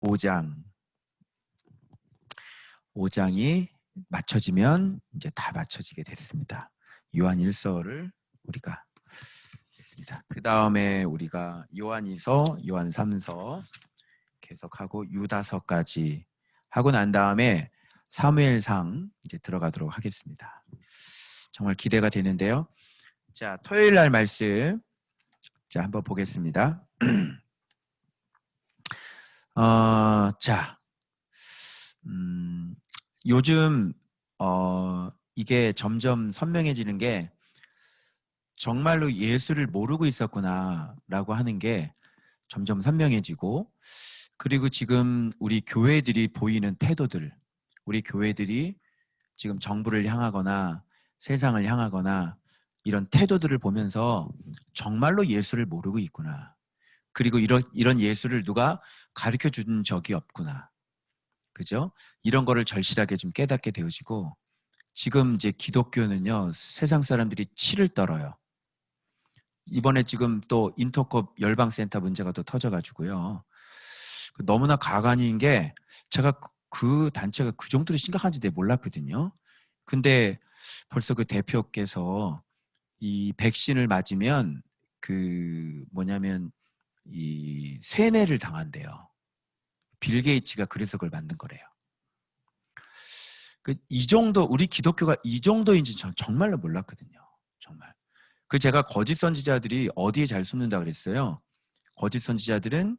5장. 5장이 맞춰지면 이제 다 맞춰지게 됐습니다. 요한 1서를 우리가 했습니다. 그 다음에 우리가 요한 2서, 요한 3서 계속하고 유다서까지 하고 난 다음에 사무엘상 이제 들어가도록 하겠습니다. 정말 기대가 되는데요. 자, 토요일 날 말씀 자 한번 보겠습니다. 자, 요즘 이게 점점 선명해지는 게 정말로 예수를 모르고 있었구나라고 하는 게 점점 선명해지고, 그리고 지금 우리 교회들이 보이는 태도들, 우리 교회들이 지금 정부를 향하거나 세상을 향하거나 이런 태도들을 보면서 정말로 예수를 모르고 있구나. 그리고 이런 예수를 누가 가르쳐 준 적이 없구나. 그죠? 이런 거를 절실하게 좀 깨닫게 되어지고, 지금 이제 기독교는요, 세상 사람들이 치를 떨어요. 이번에 지금 또 인터컵 열방센터 문제가 또 터져가지고요. 너무나 가관인 게, 제가 그 단체가 그 정도로 심각한지 내가 몰랐거든요. 근데 벌써 그 대표께서 이 백신을 맞으면 이 세뇌를 당한대요. 빌 게이츠가 그래서 그걸 만든 거래요. 이 정도, 우리 기독교가 이 정도인지 전 정말로 몰랐거든요. 정말. 제가 거짓 선지자들이 어디에 잘 숨는다 그랬어요. 거짓 선지자들은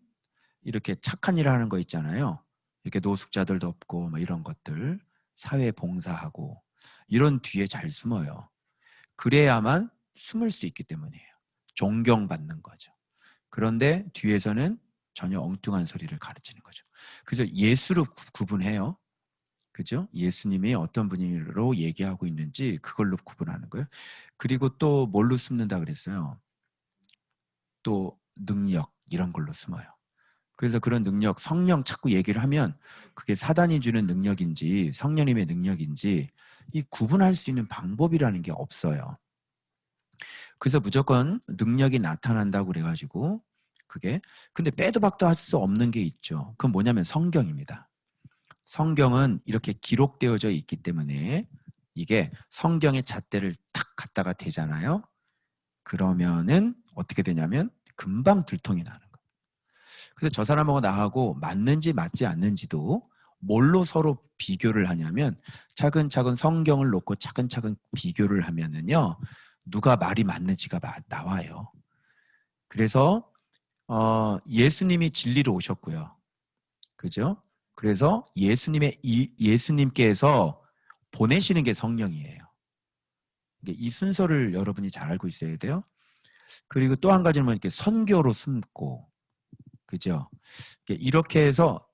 이렇게 착한 일을 하는 거 있잖아요. 이렇게 노숙자들도 없고 뭐 이런 것들, 사회 봉사하고 이런 뒤에 잘 숨어요. 그래야만 숨을 수 있기 때문이에요. 존경받는 거죠. 그런데 뒤에서는 전혀 엉뚱한 소리를 가르치는 거죠. 그래서 예수로 구분해요. 그죠? 예수님이 어떤 분으로 얘기하고 있는지 그걸로 구분하는 거예요. 그리고 또 뭘로 숨는다 그랬어요? 또 능력, 이런 걸로 숨어요. 그래서 그런 능력, 성령 자꾸 얘기를 하면 그게 사단이 주는 능력인지 성령님의 능력인지 이 구분할 수 있는 방법이라는 게 없어요. 그래서 무조건 능력이 나타난다고 그래가지고 그게, 근데 빼도 박도 할 수 없는 게 있죠. 그건 뭐냐면 성경입니다. 성경은 이렇게 기록되어져 있기 때문에 이게 성경의 잣대를 탁 갖다가 대잖아요. 그러면은 어떻게 되냐면 금방 들통이 나는 거예요. 그래서 저 사람하고 나하고 맞는지 맞지 않는지도 뭘로 서로 비교를 하냐면, 차근차근 성경을 놓고 차근차근 비교를 하면은요, 누가 말이 맞는지가 나와요. 그래서 예수님이 진리로 오셨고요. 그죠? 그래서 예수님께서 보내시는 게 성령이에요. 이 순서를 여러분이 잘 알고 있어야 돼요. 그리고 또 한 가지는 이렇게 선교로 숨고, 그죠? 이렇게 해서,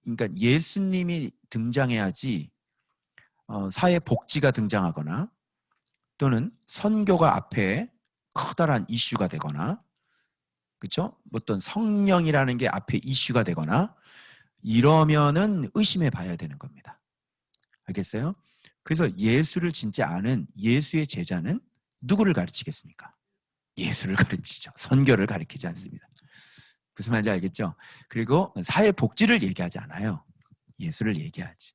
그러니까 예수님이 등장해야지 사회 복지가 등장하거나 또는 선교가 앞에 커다란 이슈가 되거나, 그렇죠? 어떤 성령이라는 게 앞에 이슈가 되거나 이러면은 의심해 봐야 되는 겁니다. 알겠어요? 그래서 예수를 진짜 아는 예수의 제자는 누구를 가르치겠습니까? 예수를 가르치죠. 선교를 가르치지 않습니다. 무슨 말인지 알겠죠? 그리고 사회 복지를 얘기하지 않아요. 예수를 얘기하지.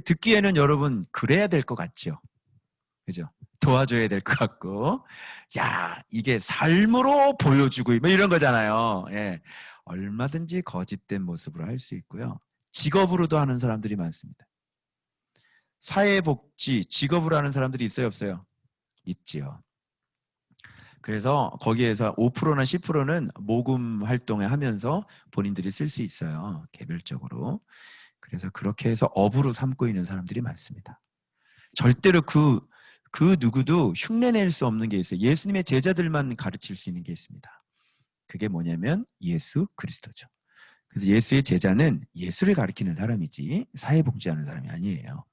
듣기에는 여러분 그래야 될 것 같죠? 그죠? 도와줘야 될 것 같고, 야, 이게 삶으로 보여주고 뭐 이런 거잖아요. 예. 얼마든지 거짓된 모습으로 할 수 있고요. 직업으로도 하는 사람들이 많습니다. 사회복지, 직업으로 하는 사람들이 있어요, 없어요? 있지요. 그래서 거기에서 5%나 10%는 모금 활동을 하면서 본인들이 쓸 수 있어요. 개별적으로. 그래서 그렇게 해서 업으로 삼고 있는 사람들이 많습니다. 절대로 그 누구도 흉내낼 수 없는 게 있어요. 예수님의 제자들만 가르칠 수 있는 게 있습니다. 그게 뭐냐면 예수 그리스도죠. 그래서 예수의 제자는 예수를 가르치는 사람이지 사회복지하는 사람이 아니에요.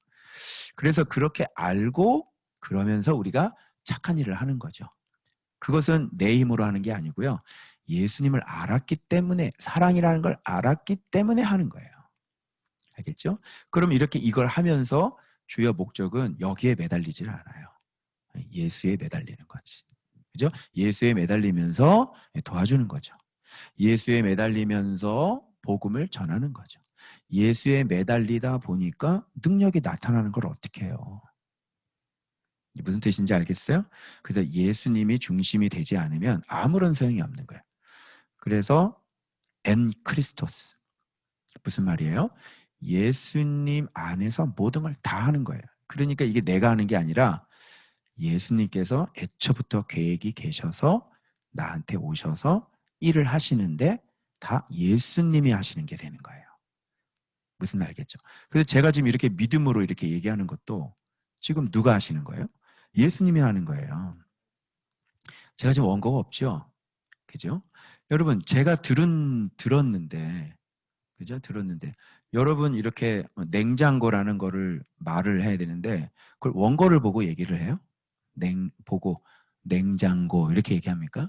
그래서 그렇게 알고 그러면서 우리가 착한 일을 하는 거죠. 그것은 내 힘으로 하는 게 아니고요. 예수님을 알았기 때문에, 사랑이라는 걸 알았기 때문에 하는 거예요. 알겠죠? 그럼 이렇게 이걸 하면서 주요 목적은 여기에 매달리질 않아요. 예수에 매달리는 거지. 그죠? 예수에 매달리면서 도와주는 거죠. 예수에 매달리면서 복음을 전하는 거죠. 예수에 매달리다 보니까 능력이 나타나는 걸 어떻게 해요? 무슨 뜻인지 알겠어요? 그래서 예수님이 중심이 되지 않으면 아무런 소용이 없는 거예요. 그래서 엔 크리스토스. 무슨 말이에요? 예수님 안에서 모든 걸 다 하는 거예요. 그러니까 이게 내가 하는 게 아니라 예수님께서 애초부터 계획이 계셔서 나한테 오셔서 일을 하시는데 다 예수님이 하시는 게 되는 거예요. 무슨 말 알겠죠? 그래서 제가 지금 이렇게 믿음으로 이렇게 얘기하는 것도 지금 누가 하시는 거예요? 예수님이 하는 거예요. 제가 지금 원고가 없죠? 그죠? 여러분, 제가 들었는데, 그죠? 들었는데, 여러분 이렇게 냉장고라는 거를 말을 해야 되는데, 그걸 원고를 보고 얘기를 해요? 보고 냉장고 이렇게 얘기합니까?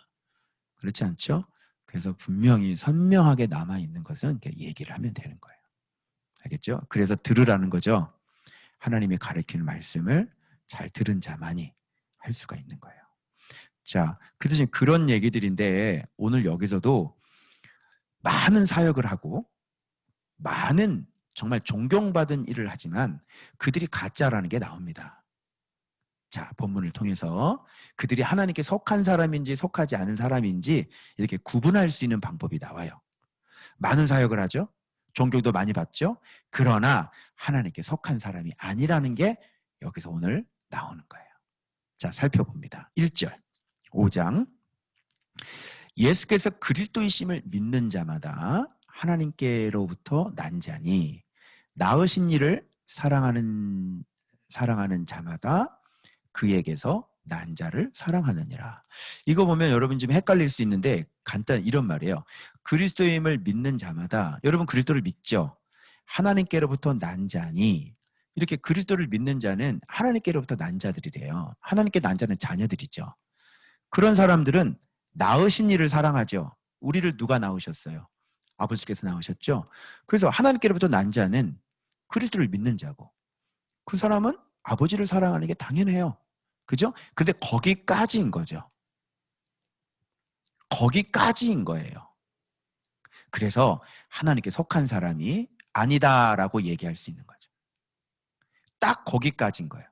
그렇지 않죠? 그래서 분명히 선명하게 남아있는 것은 이렇게 얘기를 하면 되는 거예요. 알겠죠? 그래서 들으라는 거죠. 하나님이 가르치는 말씀을 잘 들은 자만이 할 수가 있는 거예요. 자, 그래서 지금 그런 얘기들인데 오늘 여기서도 많은 사역을 하고 많은 정말 존경받은 일을 하지만 그들이 가짜라는 게 나옵니다. 자, 본문을 통해서 그들이 하나님께 속한 사람인지 속하지 않은 사람인지 이렇게 구분할 수 있는 방법이 나와요. 많은 사역을 하죠. 존경도 많이 받죠. 그러나 하나님께 속한 사람이 아니라는 게 여기서 오늘 나오는 거예요. 자, 살펴봅니다. 1절, 5장. 예수께서 그리스도이심을 믿는 자마다 하나님께로부터 난 자니 나으신 이를 사랑하는 자마다 그에게서 난 자를 사랑하느니라. 이거 보면 여러분 좀 헷갈릴 수 있는데 간단 이런 말이에요. 그리스도임을 믿는 자마다, 여러분 그리스도를 믿죠? 하나님께로부터 난 자니, 이렇게 그리스도를 믿는 자는 하나님께로부터 난 자들이래요. 하나님께 난 자는 자녀들이죠. 그런 사람들은 낳으신 이를 사랑하죠. 우리를 누가 낳으셨어요? 아버지께서 낳으셨죠. 그래서 하나님께로부터 난 자는 그리스도를 믿는 자고, 그 사람은 아버지를 사랑하는 게 당연해요. 그죠? 근데 거기까지인 거죠. 거기까지인 거예요. 그래서 하나님께 속한 사람이 아니다라고 얘기할 수 있는 거죠. 딱 거기까지인 거예요.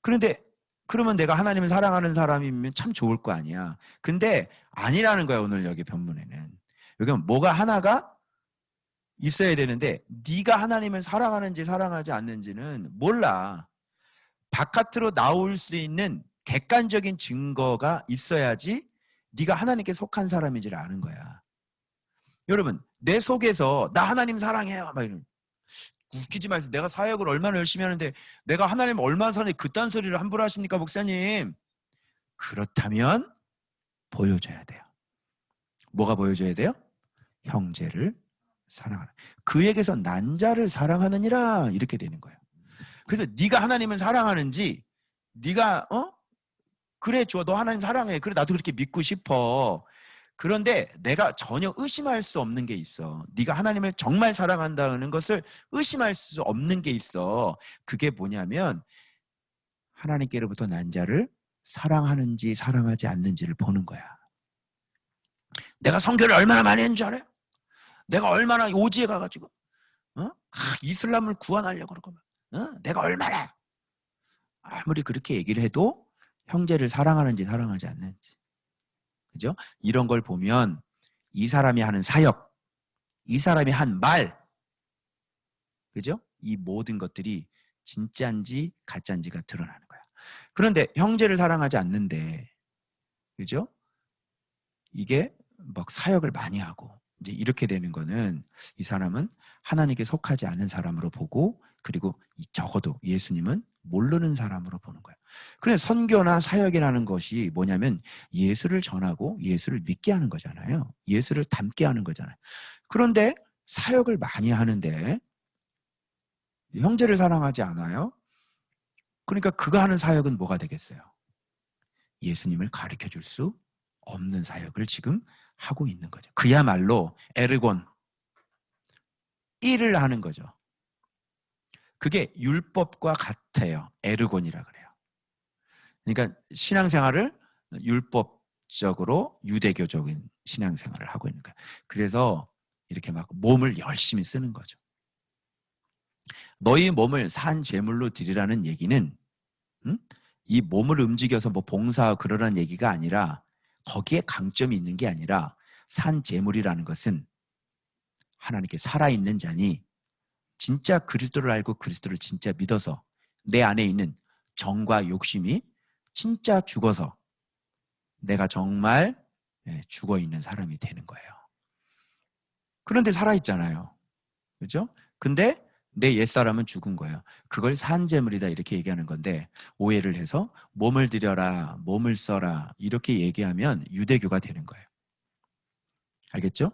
그런데 그러면 내가 하나님을 사랑하는 사람이면 참 좋을 거 아니야. 근데 아니라는 거야, 오늘 여기 본문에는. 여기는 뭐가 하나가 있어야 되는데 네가 하나님을 사랑하는지 사랑하지 않는지는 몰라. 바깥으로 나올 수 있는 객관적인 증거가 있어야지 네가 하나님께 속한 사람인지를 아는 거야. 여러분, 내 속에서 나 하나님 사랑해요 막 이런, 웃기지 마세요. 내가 사역을 얼마나 열심히 하는데 내가 하나님 얼마나 사랑해, 그딴 소리를 함부로 하십니까 목사님? 그렇다면 보여줘야 돼요. 뭐가 보여줘야 돼요? 형제를 사랑하는, 그에게서 난 자를 사랑하느니라, 이렇게 되는 거예요. 그래서 네가 하나님을 사랑하는지, 네가 그래 좋아, 너 하나님 사랑해, 그래 나도 그렇게 믿고 싶어. 그런데 내가 전혀 의심할 수 없는 게 있어. 네가 하나님을 정말 사랑한다는 것을 의심할 수 없는 게 있어. 그게 뭐냐면 하나님께로부터 난 자를 사랑하는지 사랑하지 않는지를 보는 거야. 내가 선교를 얼마나 많이 했는 줄 알아요? 내가 얼마나 오지에 가가지고 이슬람을 구원하려고 그러고, 내가 얼마나, 아무리 그렇게 얘기를 해도 형제를 사랑하는지 사랑하지 않는지, 그죠? 이런 걸 보면 이 사람이 하는 사역, 이 사람이 한 말, 그죠? 이 모든 것들이 진짜인지 가짜인지가 드러나는 거야. 그런데 형제를 사랑하지 않는데, 그죠? 이게 막 사역을 많이 하고 이제 이렇게 되는 거는 이 사람은 하나님께 속하지 않은 사람으로 보고, 그리고 적어도 예수님은 모르는 사람으로 보는 거예요. 그래서 선교나 사역이라는 것이 뭐냐면 예수를 전하고 예수를 믿게 하는 거잖아요. 예수를 닮게 하는 거잖아요. 그런데 사역을 많이 하는데 형제를 사랑하지 않아요? 그러니까 그가 하는 사역은 뭐가 되겠어요? 예수님을 가르쳐 줄 수 없는 사역을 지금 하고 있는 거죠. 그야말로 에르곤, 일을 하는 거죠. 그게 율법과 같아요. 에르곤이라 그래요. 그러니까 신앙생활을 율법적으로 유대교적인 신앙생활을 하고 있는 거예요. 그래서 이렇게 막 몸을 열심히 쓰는 거죠. 너희 몸을 산 제물로 드리라는 얘기는 이 몸을 움직여서 뭐 봉사 그러라는 얘기가 아니라 거기에 강점이 있는 게 아니라 산 제물이라는 것은 하나님께 살아있는 자니 진짜 그리스도를 알고 그리스도를 진짜 믿어서 내 안에 있는 정과 욕심이 진짜 죽어서 내가 정말 죽어 있는 사람이 되는 거예요. 그런데 살아있잖아요. 그렇죠? 근데 내 옛사람은 죽은 거예요. 그걸 산재물이다 이렇게 얘기하는 건데 오해를 해서 몸을 드려라, 몸을 써라 이렇게 얘기하면 유대교가 되는 거예요. 알겠죠?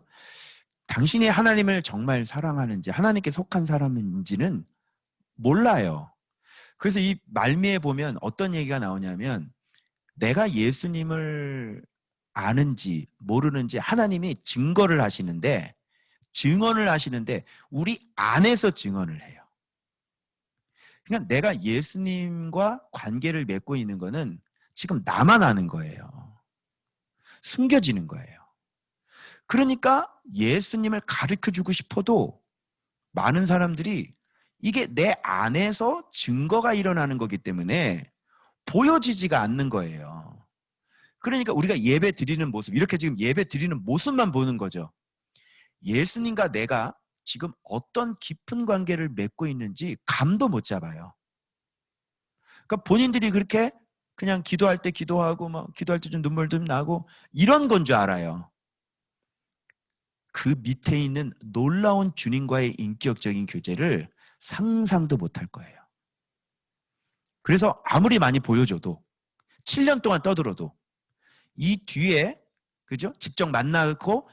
당신이 하나님을 정말 사랑하는지 하나님께 속한 사람인지는 몰라요. 그래서 이 말미에 보면 어떤 얘기가 나오냐면 내가 예수님을 아는지 모르는지 하나님이 증언을 하시는데 우리 안에서 증언을 해요. 그러니까 내가 예수님과 관계를 맺고 있는 거는 지금 나만 아는 거예요. 숨겨지는 거예요. 그러니까 예수님을 가르쳐주고 싶어도 많은 사람들이 이게 내 안에서 증거가 일어나는 거기 때문에 보여지지가 않는 거예요. 그러니까 우리가 예배 드리는 모습, 이렇게 지금 예배 드리는 모습만 보는 거죠. 예수님과 내가 지금 어떤 깊은 관계를 맺고 있는지 감도 못 잡아요. 그러니까 본인들이 그렇게 그냥 기도할 때 기도하고 막 기도할 때 좀 눈물 좀 나고 이런 건 줄 알아요. 그 밑에 있는 놀라운 주님과의 인격적인 교제를 상상도 못할 거예요. 그래서 아무리 많이 보여줘도 7년 동안 떠들어도 이 뒤에 그죠? 직접 만나고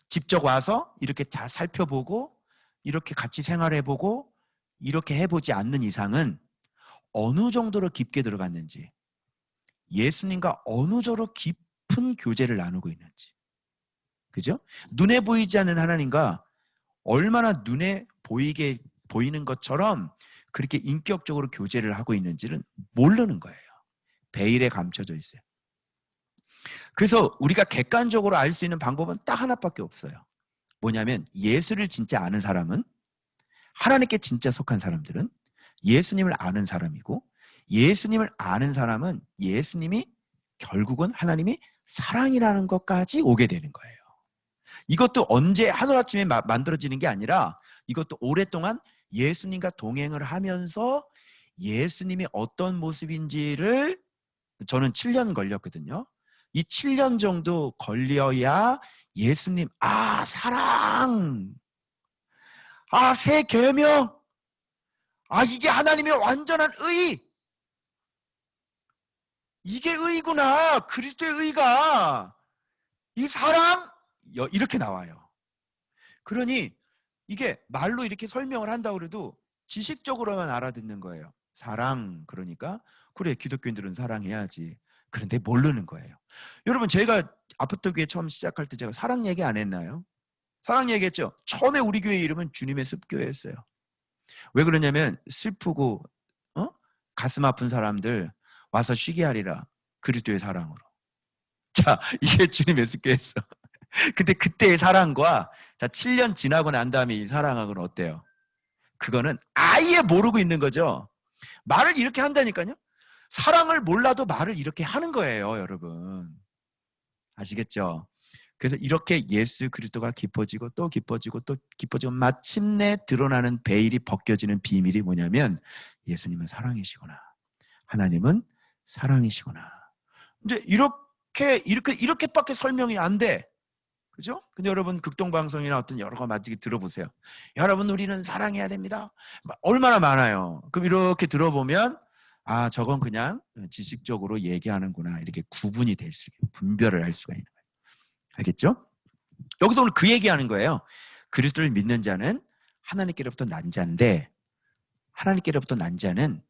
직접 와서 이렇게 잘 살펴보고 이렇게 같이 생활해보고 이렇게 해보지 않는 이상은 어느 정도로 깊게 들어갔는지 예수님과 어느 정도로 깊은 교제를 나누고 있는지 그죠? 눈에 보이지 않는 하나님과 얼마나 눈에 보이는 것처럼 그렇게 인격적으로 교제를 하고 있는지는 모르는 거예요. 베일에 감춰져 있어요. 그래서 우리가 객관적으로 알 수 있는 방법은 딱 하나밖에 없어요. 뭐냐면 예수를 진짜 아는 사람은 하나님께 진짜 속한 사람들은 예수님을 아는 사람이고 예수님을 아는 사람은 예수님이 결국은 하나님이 사랑이라는 것까지 오게 되는 거예요. 이것도 언제 하루아침에 만들어지는 게 아니라 이것도 오랫동안 예수님과 동행을 하면서 예수님이 어떤 모습인지를 저는 7년 걸렸거든요. 이 7년 정도 걸려야 예수님, 사랑, 새 계명, 이게 하나님의 완전한 의, 이게 의구나. 그리스도의 의가 이 사랑 이렇게 나와요. 그러니 이게 말로 이렇게 설명을 한다고 그래도 지식적으로만 알아듣는 거예요. 사랑 그러니까 그래 기독교인들은 사랑해야지. 그런데 모르는 거예요. 여러분 제가 아파트 교회 처음 시작할 때 제가 사랑 얘기 안 했나요? 사랑 얘기했죠. 처음에 우리 교회 이름은 주님의 습교회였어요. 왜 그러냐면 슬프고 가슴 아픈 사람들 와서 쉬게 하리라. 그리스도의 사랑으로. 자, 이게 주님의 습교였어. 근데 그때의 사랑과 자 7년 지나고 난 다음에 이 사랑하고는 어때요? 그거는 아예 모르고 있는 거죠. 말을 이렇게 한다니까요. 사랑을 몰라도 말을 이렇게 하는 거예요, 여러분. 아시겠죠? 그래서 이렇게 예수 그리스도가 깊어지고 또 깊어지고 또 깊어지고 마침내 드러나는 베일이 벗겨지는 비밀이 뭐냐면 예수님은 사랑이시구나. 하나님은 사랑이시구나. 이제 이렇게밖에 설명이 안 돼. 그죠? 근데 여러분 극동방송이나 어떤 여러 가지 들어보세요. 여러분 우리는 사랑해야 됩니다. 얼마나 많아요. 그럼 이렇게 들어보면 저건 그냥 지식적으로 얘기하는구나. 이렇게 구분이 분별을 할 수가 있는 거예요. 알겠죠? 여기도 오늘 그 얘기하는 거예요. 그리스도를 믿는 자는 하나님께로부터 난 자인데 하나님께로부터 난 자는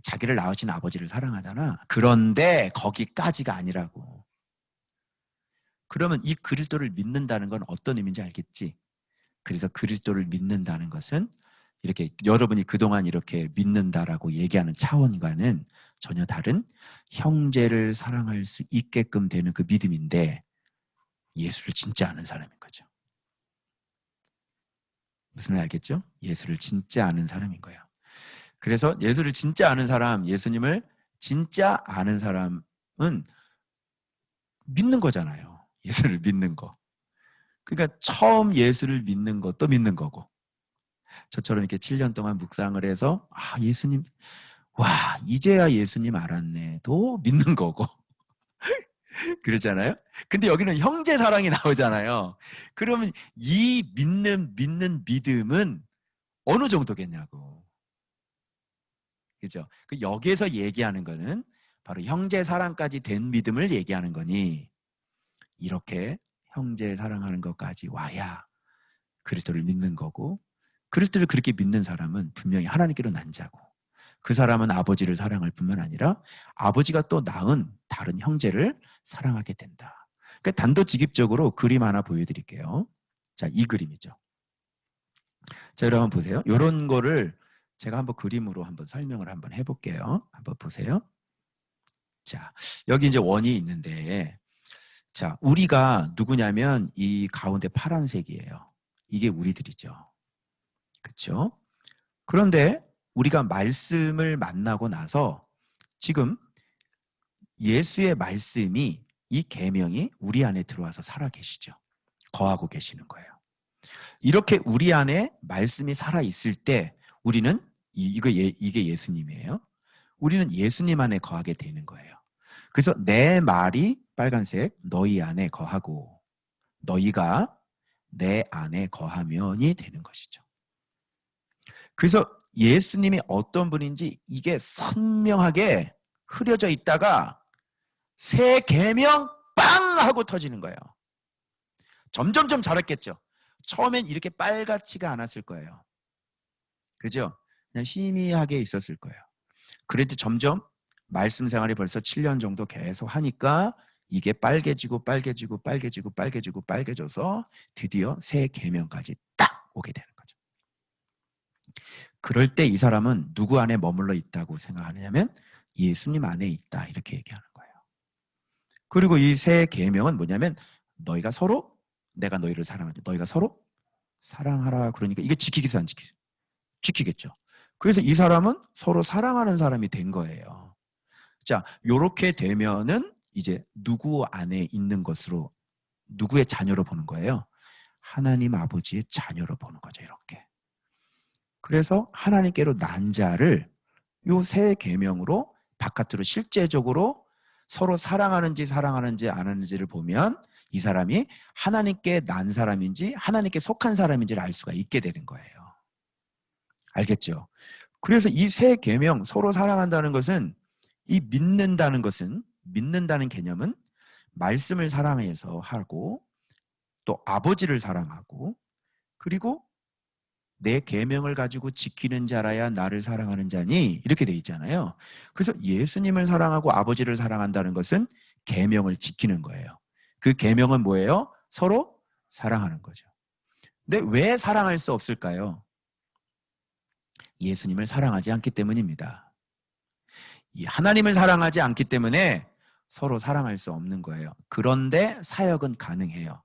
자기를 낳으신 아버지를 사랑하잖아. 그런데 거기까지가 아니라고. 그러면 이 그리스도를 믿는다는 건 어떤 의미인지 알겠지? 그래서 그리스도를 믿는다는 것은 이렇게 여러분이 그동안 이렇게 믿는다라고 얘기하는 차원과는 전혀 다른 형제를 사랑할 수 있게끔 되는 그 믿음인데 예수를 진짜 아는 사람인 거죠. 무슨 말 알겠죠? 예수를 진짜 아는 사람인 거예요. 그래서 예수를 진짜 아는 사람, 예수님을 진짜 아는 사람은 믿는 거잖아요. 예수를 믿는 거. 그러니까 처음 예수를 믿는 것도 믿는 거고, 저처럼 이렇게 7년 동안 묵상을 해서 예수님, 와 이제야 예수님 알았네도 믿는 거고 그러잖아요. 근데 여기는 형제 사랑이 나오잖아요. 그러면 이 믿는 믿음은 어느 정도겠냐고. 그죠? 그 여기에서 얘기하는 거는 바로 형제 사랑까지 된 믿음을 얘기하는 거니, 이렇게 형제 사랑하는 것까지 와야 그리스도를 믿는 거고, 그리스도를 그렇게 믿는 사람은 분명히 하나님께로 난 자고, 그 사람은 아버지를 사랑할 뿐만 아니라 아버지가 또 낳은 다른 형제를 사랑하게 된다. 그러니까 단도직입적으로 그림 하나 보여드릴게요. 자, 이 그림이죠. 자, 여러분 보세요. 이런 거를 제가 한번 그림으로 한번 설명을 한번 해볼게요. 한번 보세요. 자, 여기 이제 원이 있는데, 자, 우리가 누구냐면 이 가운데 파란색이에요. 이게 우리들이죠. 그렇죠? 그런데 우리가 말씀을 만나고 나서 지금 예수의 말씀이, 이 계명이 우리 안에 들어와서 살아 계시죠. 거하고 계시는 거예요. 이렇게 우리 안에 말씀이 살아 있을 때 우리는 이게 예수님이에요. 우리는 예수님 안에 거하게 되는 거예요. 그래서 내 말이 빨간색 너희 안에 거하고 너희가 내 안에 거하면이 되는 것이죠. 그래서 예수님이 어떤 분인지 이게 선명하게 흐려져 있다가 새 계명 빵 하고 터지는 거예요. 점점점 자랐겠죠. 처음엔 이렇게 빨갛지가 않았을 거예요. 그죠? 그냥 희미하게 있었을 거예요. 그래도 점점 말씀 생활이 벌써 7년 정도 계속 하니까 이게 빨개지고 빨개지고 빨개지고 빨개지고 빨개져서 드디어 새 계명까지 딱 오게 되는 거죠. 그럴 때 이 사람은 누구 안에 머물러 있다고 생각하느냐면 예수님 안에 있다, 이렇게 얘기하는 거예요. 그리고 이 새 계명은 뭐냐면 너희가 서로, 내가 너희를 사랑하지, 너희가 서로 사랑하라. 그러니까 이게 지키겠어 안 지키겠어? 지키겠죠. 그래서 이 사람은 서로 사랑하는 사람이 된 거예요. 자, 요렇게 되면은 이제 누구 안에 있는 것으로, 누구의 자녀로 보는 거예요? 하나님 아버지의 자녀로 보는 거죠. 이렇게. 그래서 하나님께로 난 자를 요 새 계명으로 바깥으로 실제적으로 서로 사랑하는지 안 하는지를 보면 이 사람이 하나님께 난 사람인지 하나님께 속한 사람인지를 알 수가 있게 되는 거예요. 알겠죠? 그래서 이 새 계명, 서로 사랑한다는 것은, 이 믿는다는 개념은 말씀을 사랑해서 하고 또 아버지를 사랑하고 그리고 내 계명을 가지고 지키는 자라야 나를 사랑하는 자니, 이렇게 돼 있잖아요. 그래서 예수님을 사랑하고 아버지를 사랑한다는 것은 계명을 지키는 거예요. 그 계명은 뭐예요? 서로 사랑하는 거죠. 근데 왜 사랑할 수 없을까요? 예수님을 사랑하지 않기 때문입니다. 이 하나님을 사랑하지 않기 때문에 서로 사랑할 수 없는 거예요. 그런데 사역은 가능해요.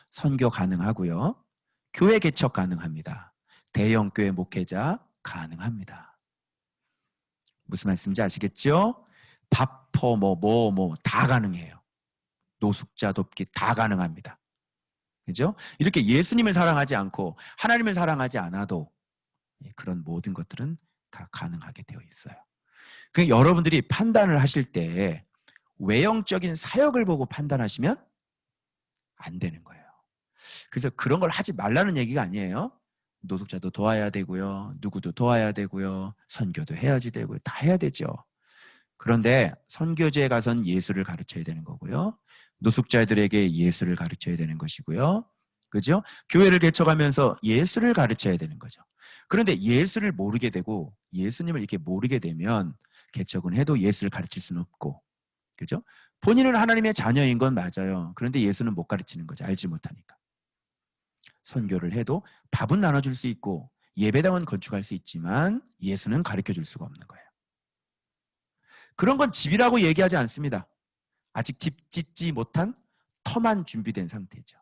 선교 가능하고요. 교회 개척 가능합니다. 대형교회 목회자 가능합니다. 무슨 말씀인지 아시겠죠? 밥퍼 다 가능해요. 노숙자 돕기 다 가능합니다. 그죠? 이렇게 예수님을 사랑하지 않고 하나님을 사랑하지 않아도 그런 모든 것들은 다 가능하게 되어 있어요. 그러니까 여러분들이 판단을 하실 때 외형적인 사역을 보고 판단하시면 안 되는 거예요. 그래서 그런 걸 하지 말라는 얘기가 아니에요. 노숙자도 도와야 되고요. 누구도 도와야 되고요. 선교도 해야지 되고요. 다 해야 되죠. 그런데 선교지에 가선 예수를 가르쳐야 되는 거고요. 노숙자들에게 예수를 가르쳐야 되는 것이고요. 그죠? 교회를 개척하면서 예수를 가르쳐야 되는 거죠. 그런데 예수를 모르게 되고 예수님을 이렇게 모르게 되면 개척은 해도 예수를 가르칠 수는 없고, 그죠? 본인은 하나님의 자녀인 건 맞아요. 그런데 예수는 못 가르치는 거죠. 알지 못하니까. 선교를 해도 밥은 나눠줄 수 있고 예배당은 건축할 수 있지만 예수는 가르쳐줄 수가 없는 거예요. 그런 건 집이라고 얘기하지 않습니다. 아직 집 짓지 못한 터만 준비된 상태죠.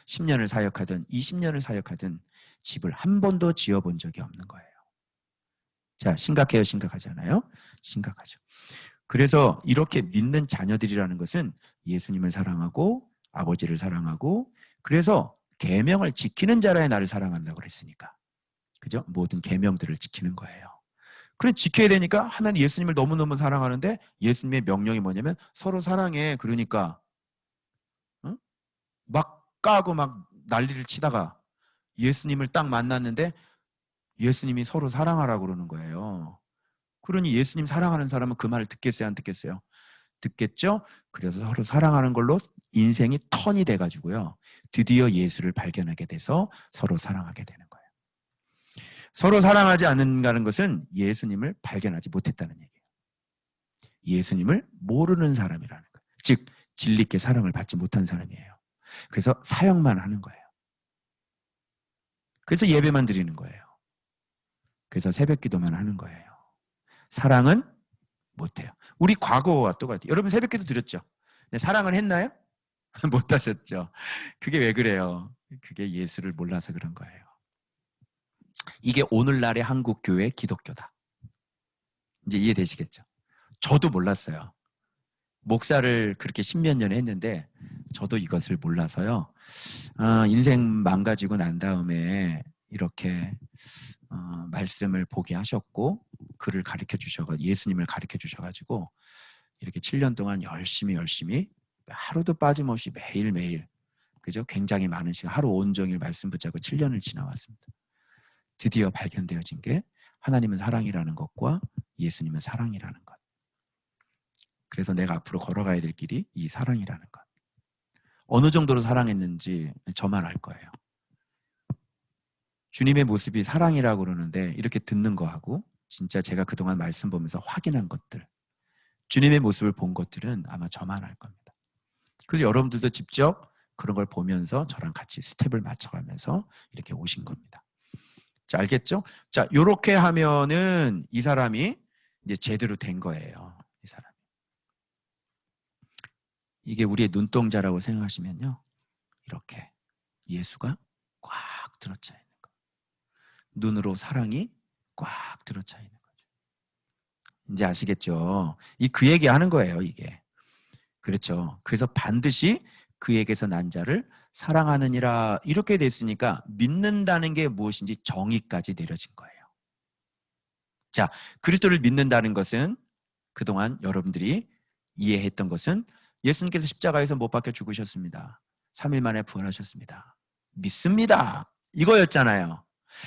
10년을 사역하든 20년을 사역하든 집을 한 번도 지어본 적이 없는 거예요. 자, 심각해요, 심각하지 않아요? 심각하죠. 그래서 이렇게 믿는 자녀들이라는 것은 예수님을 사랑하고 아버지를 사랑하고, 그래서 계명을 지키는 자라야 나를 사랑한다고 그랬으니까, 그죠? 모든 계명들을 지키는 거예요. 그래, 지켜야 되니까 하나님 예수님을 너무너무 사랑하는데 예수님의 명령이 뭐냐면 서로 사랑해. 그러니까 응? 막 까고 막 난리를 치다가 예수님을 딱 만났는데 예수님이 서로 사랑하라고 그러는 거예요. 그러니 예수님 사랑하는 사람은 그 말을 듣겠어요, 안 듣겠어요? 듣겠죠? 그래서 서로 사랑하는 걸로 인생이 턴이 돼가지고요, 드디어 예수를 발견하게 돼서 서로 사랑하게 되는 거예요. 서로 사랑하지 않는다는 것은 예수님을 발견하지 못했다는 얘기예요. 예수님을 모르는 사람이라는 거예요. 즉 진리께 사랑을 받지 못한 사람이에요. 그래서 사역만 하는 거예요. 그래서 예배만 드리는 거예요. 그래서 새벽 기도만 하는 거예요. 사랑은 못해요. 우리 과거와 똑같아요. 여러분 새벽 기도 드렸죠? 근데 사랑을 했나요? 못하셨죠. 그게 왜 그래요? 그게 예수를 몰라서 그런 거예요. 이게 오늘날의 한국 교회 기독교다. 이제 이해되시겠죠? 저도 몰랐어요. 목사를 그렇게 십몇 년 했는데 저도 이것을 몰라서요. 인생 망가지고 난 다음에 이렇게 말씀을 보게 하셨고 그를 가르쳐 주셔가지고 예수님을 가르쳐 주셔가지고 이렇게 7년 동안 열심히 하루도 빠짐없이 매일매일, 그죠? 굉장히 많은 시간, 하루 온종일 말씀 붙잡고 7년을 지나왔습니다. 드디어 발견되어진 게 하나님은 사랑이라는 것과 예수님은 사랑이라는 것. 그래서 내가 앞으로 걸어가야 될 길이 이 사랑이라는 것. 어느 정도로 사랑했는지 저만 알 거예요. 주님의 모습이 사랑이라고 그러는데 이렇게 듣는 거하고 진짜 제가 그동안 말씀 보면서 확인한 것들, 주님의 모습을 본 것들은 아마 저만 알 겁니다. 그래서 여러분들도 직접 그런 걸 보면서 저랑 같이 스텝을 맞춰가면서 이렇게 오신 겁니다. 자, 알겠죠? 자, 요렇게 하면은 이 사람이 이제 제대로 된 거예요. 이 사람. 이게 우리의 눈동자라고 생각하시면요, 이렇게 예수가 꽉 들어차 있는 거. 눈으로 사랑이 꽉 들어차 있는 거죠. 이제 아시겠죠? 그 얘기 하는 거예요, 이게. 그렇죠. 그래서 반드시 그에게서 난 자를 사랑하느니라 이렇게 됐으니까 믿는다는 게 무엇인지 정의까지 내려진 거예요. 자, 그리스도를 믿는다는 것은 그동안 여러분들이 이해했던 것은 예수님께서 십자가에서 못 박혀 죽으셨습니다. 3일 만에 부활하셨습니다. 믿습니다. 이거였잖아요.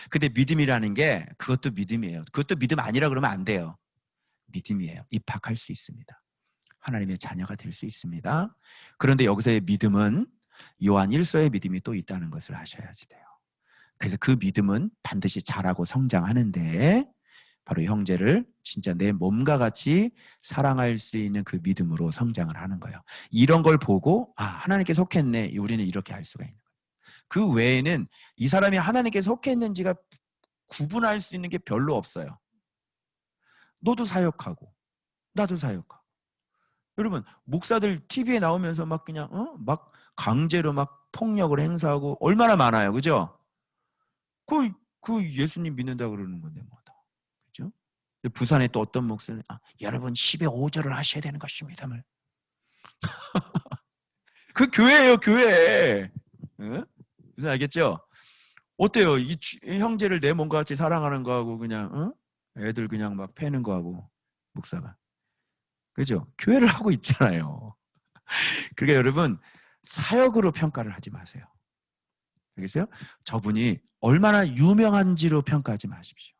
근데 믿음이라는 게 그것도 믿음이에요. 그것도 믿음 아니라 그러면 안 돼요. 믿음이에요. 입학할 수 있습니다. 하나님의 자녀가 될 수 있습니다. 그런데 여기서의 믿음은 요한 1서의 믿음이 또 있다는 것을 아셔야지 돼요. 그래서 그 믿음은 반드시 자라고 성장하는데 바로 형제를 진짜 내 몸과 같이 사랑할 수 있는 그 믿음으로 성장을 하는 거예요. 이런 걸 보고 하나님께 속했네, 우리는 이렇게 알 수가 있는 거예요. 그 외에는 이 사람이 하나님께 속했는지가 구분할 수 있는 게 별로 없어요. 너도 사역하고 나도 사역하고. 여러분 목사들 TV에 나오면서 막 그냥 막 강제로 막 폭력을 행사하고 얼마나 많아요, 그죠? 그 예수님 믿는다 그러는 건데 뭐다, 그죠? 부산에 또 어떤 목사는 여러분 10에 5절을 하셔야 되는 것입니다. 그 교회예요, 교회. 무슨 알겠죠? 어때요? 이 형제를 내 몸과 같이 사랑하는 거하고 그냥 애들 그냥 막 패는 거하고 목사가, 그죠? 교회를 하고 있잖아요. 그러니까 여러분 사역으로 평가를 하지 마세요. 알겠어요? 저분이 얼마나 유명한지로 평가하지 마십시오.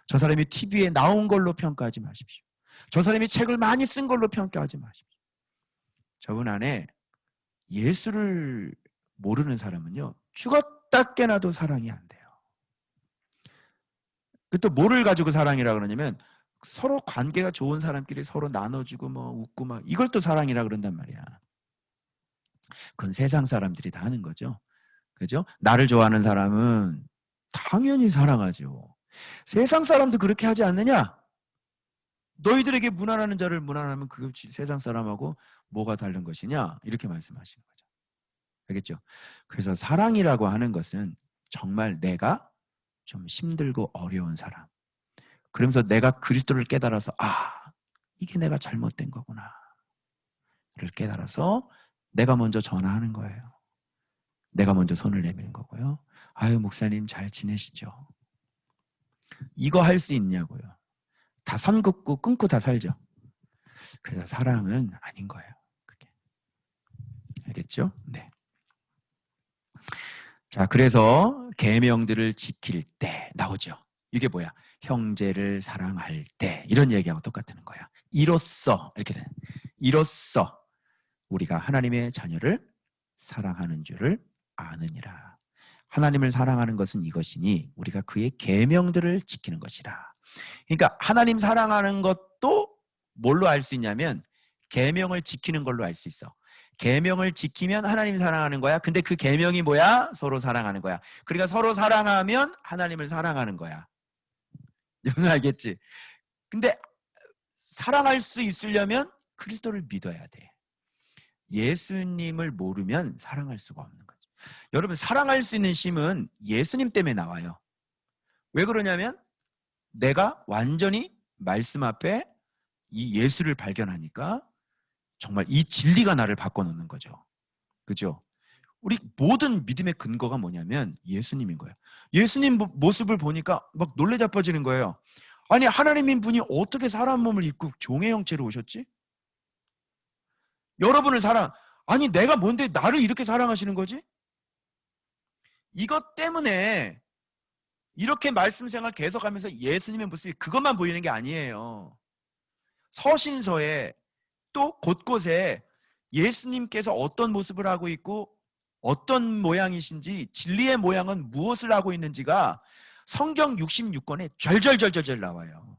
저 사람이 TV에 나온 걸로 평가하지 마십시오. 저 사람이 책을 많이 쓴 걸로 평가하지 마십시오. 저분 안에 예수를 모르는 사람은요, 죽었다 깨나도 사랑이 안 돼요. 또 뭐를 가지고 사랑이라 그러냐면 서로 관계가 좋은 사람끼리 서로 나눠주고 뭐 웃고 막 이걸 또 사랑이라 그런단 말이야. 그건 세상 사람들이 다 하는 거죠. 그죠? 나를 좋아하는 사람은 당연히 사랑하죠. 세상 사람도 그렇게 하지 않느냐? 너희들에게 무난하는 자를 무난하면 그 세상 사람하고 뭐가 다른 것이냐? 이렇게 말씀하시는 거죠. 알겠죠? 그래서 사랑이라고 하는 것은 정말 내가 좀 힘들고 어려운 사람, 그러면서 내가 그리스도를 깨달아서 이게 내가 잘못된 거구나 를 깨달아서 내가 먼저 전화하는 거예요. 내가 먼저 손을 내미는 거고요. 아유, 목사님 잘 지내시죠? 이거 할 수 있냐고요. 다 선 긋고 끊고 다 살죠. 그래서 사랑은 아닌 거예요. 그게. 알겠죠? 네. 자, 그래서 계명들을 지킬 때 나오죠. 이게 뭐야? 형제를 사랑할 때, 이런 얘기하고 똑같은 거야. 이로써 이렇게 돼. 이로써 우리가 하나님의 자녀를 사랑하는 줄을 아느니라. 하나님을 사랑하는 것은 이것이니 우리가 그의 계명들을 지키는 것이라. 그러니까 하나님 사랑하는 것도 뭘로 알 수 있냐면 계명을 지키는 걸로 알 수 있어. 계명을 지키면 하나님 사랑하는 거야. 근데 그 계명이 뭐야? 서로 사랑하는 거야. 그러니까 서로 사랑하면 하나님을 사랑하는 거야. 이건 알겠지? 근데 사랑할 수 있으려면 그리스도를 믿어야 돼. 예수님을 모르면 사랑할 수가 없는 거죠. 여러분, 사랑할 수 있는 힘은 예수님 때문에 나와요. 왜 그러냐면 내가 완전히 말씀 앞에 이 예수를 발견하니까 정말 이 진리가 나를 바꿔놓는 거죠. 그죠? 우리 모든 믿음의 근거가 뭐냐면 예수님인 거예요. 예수님 모습을 보니까 막 놀래 자빠지는 거예요. 아니, 하나님인 분이 어떻게 사람 몸을 입고 종의 형체로 오셨지? 여러분을 아니, 내가 뭔데 나를 이렇게 사랑하시는 거지? 이것 때문에 이렇게 말씀 생활 계속하면서 예수님의 모습이 그것만 보이는 게 아니에요. 서신서에 또 곳곳에 예수님께서 어떤 모습을 하고 있고 어떤 모양이신지, 진리의 모양은 무엇을 하고 있는지가 성경 66권에 절절절절절 나와요.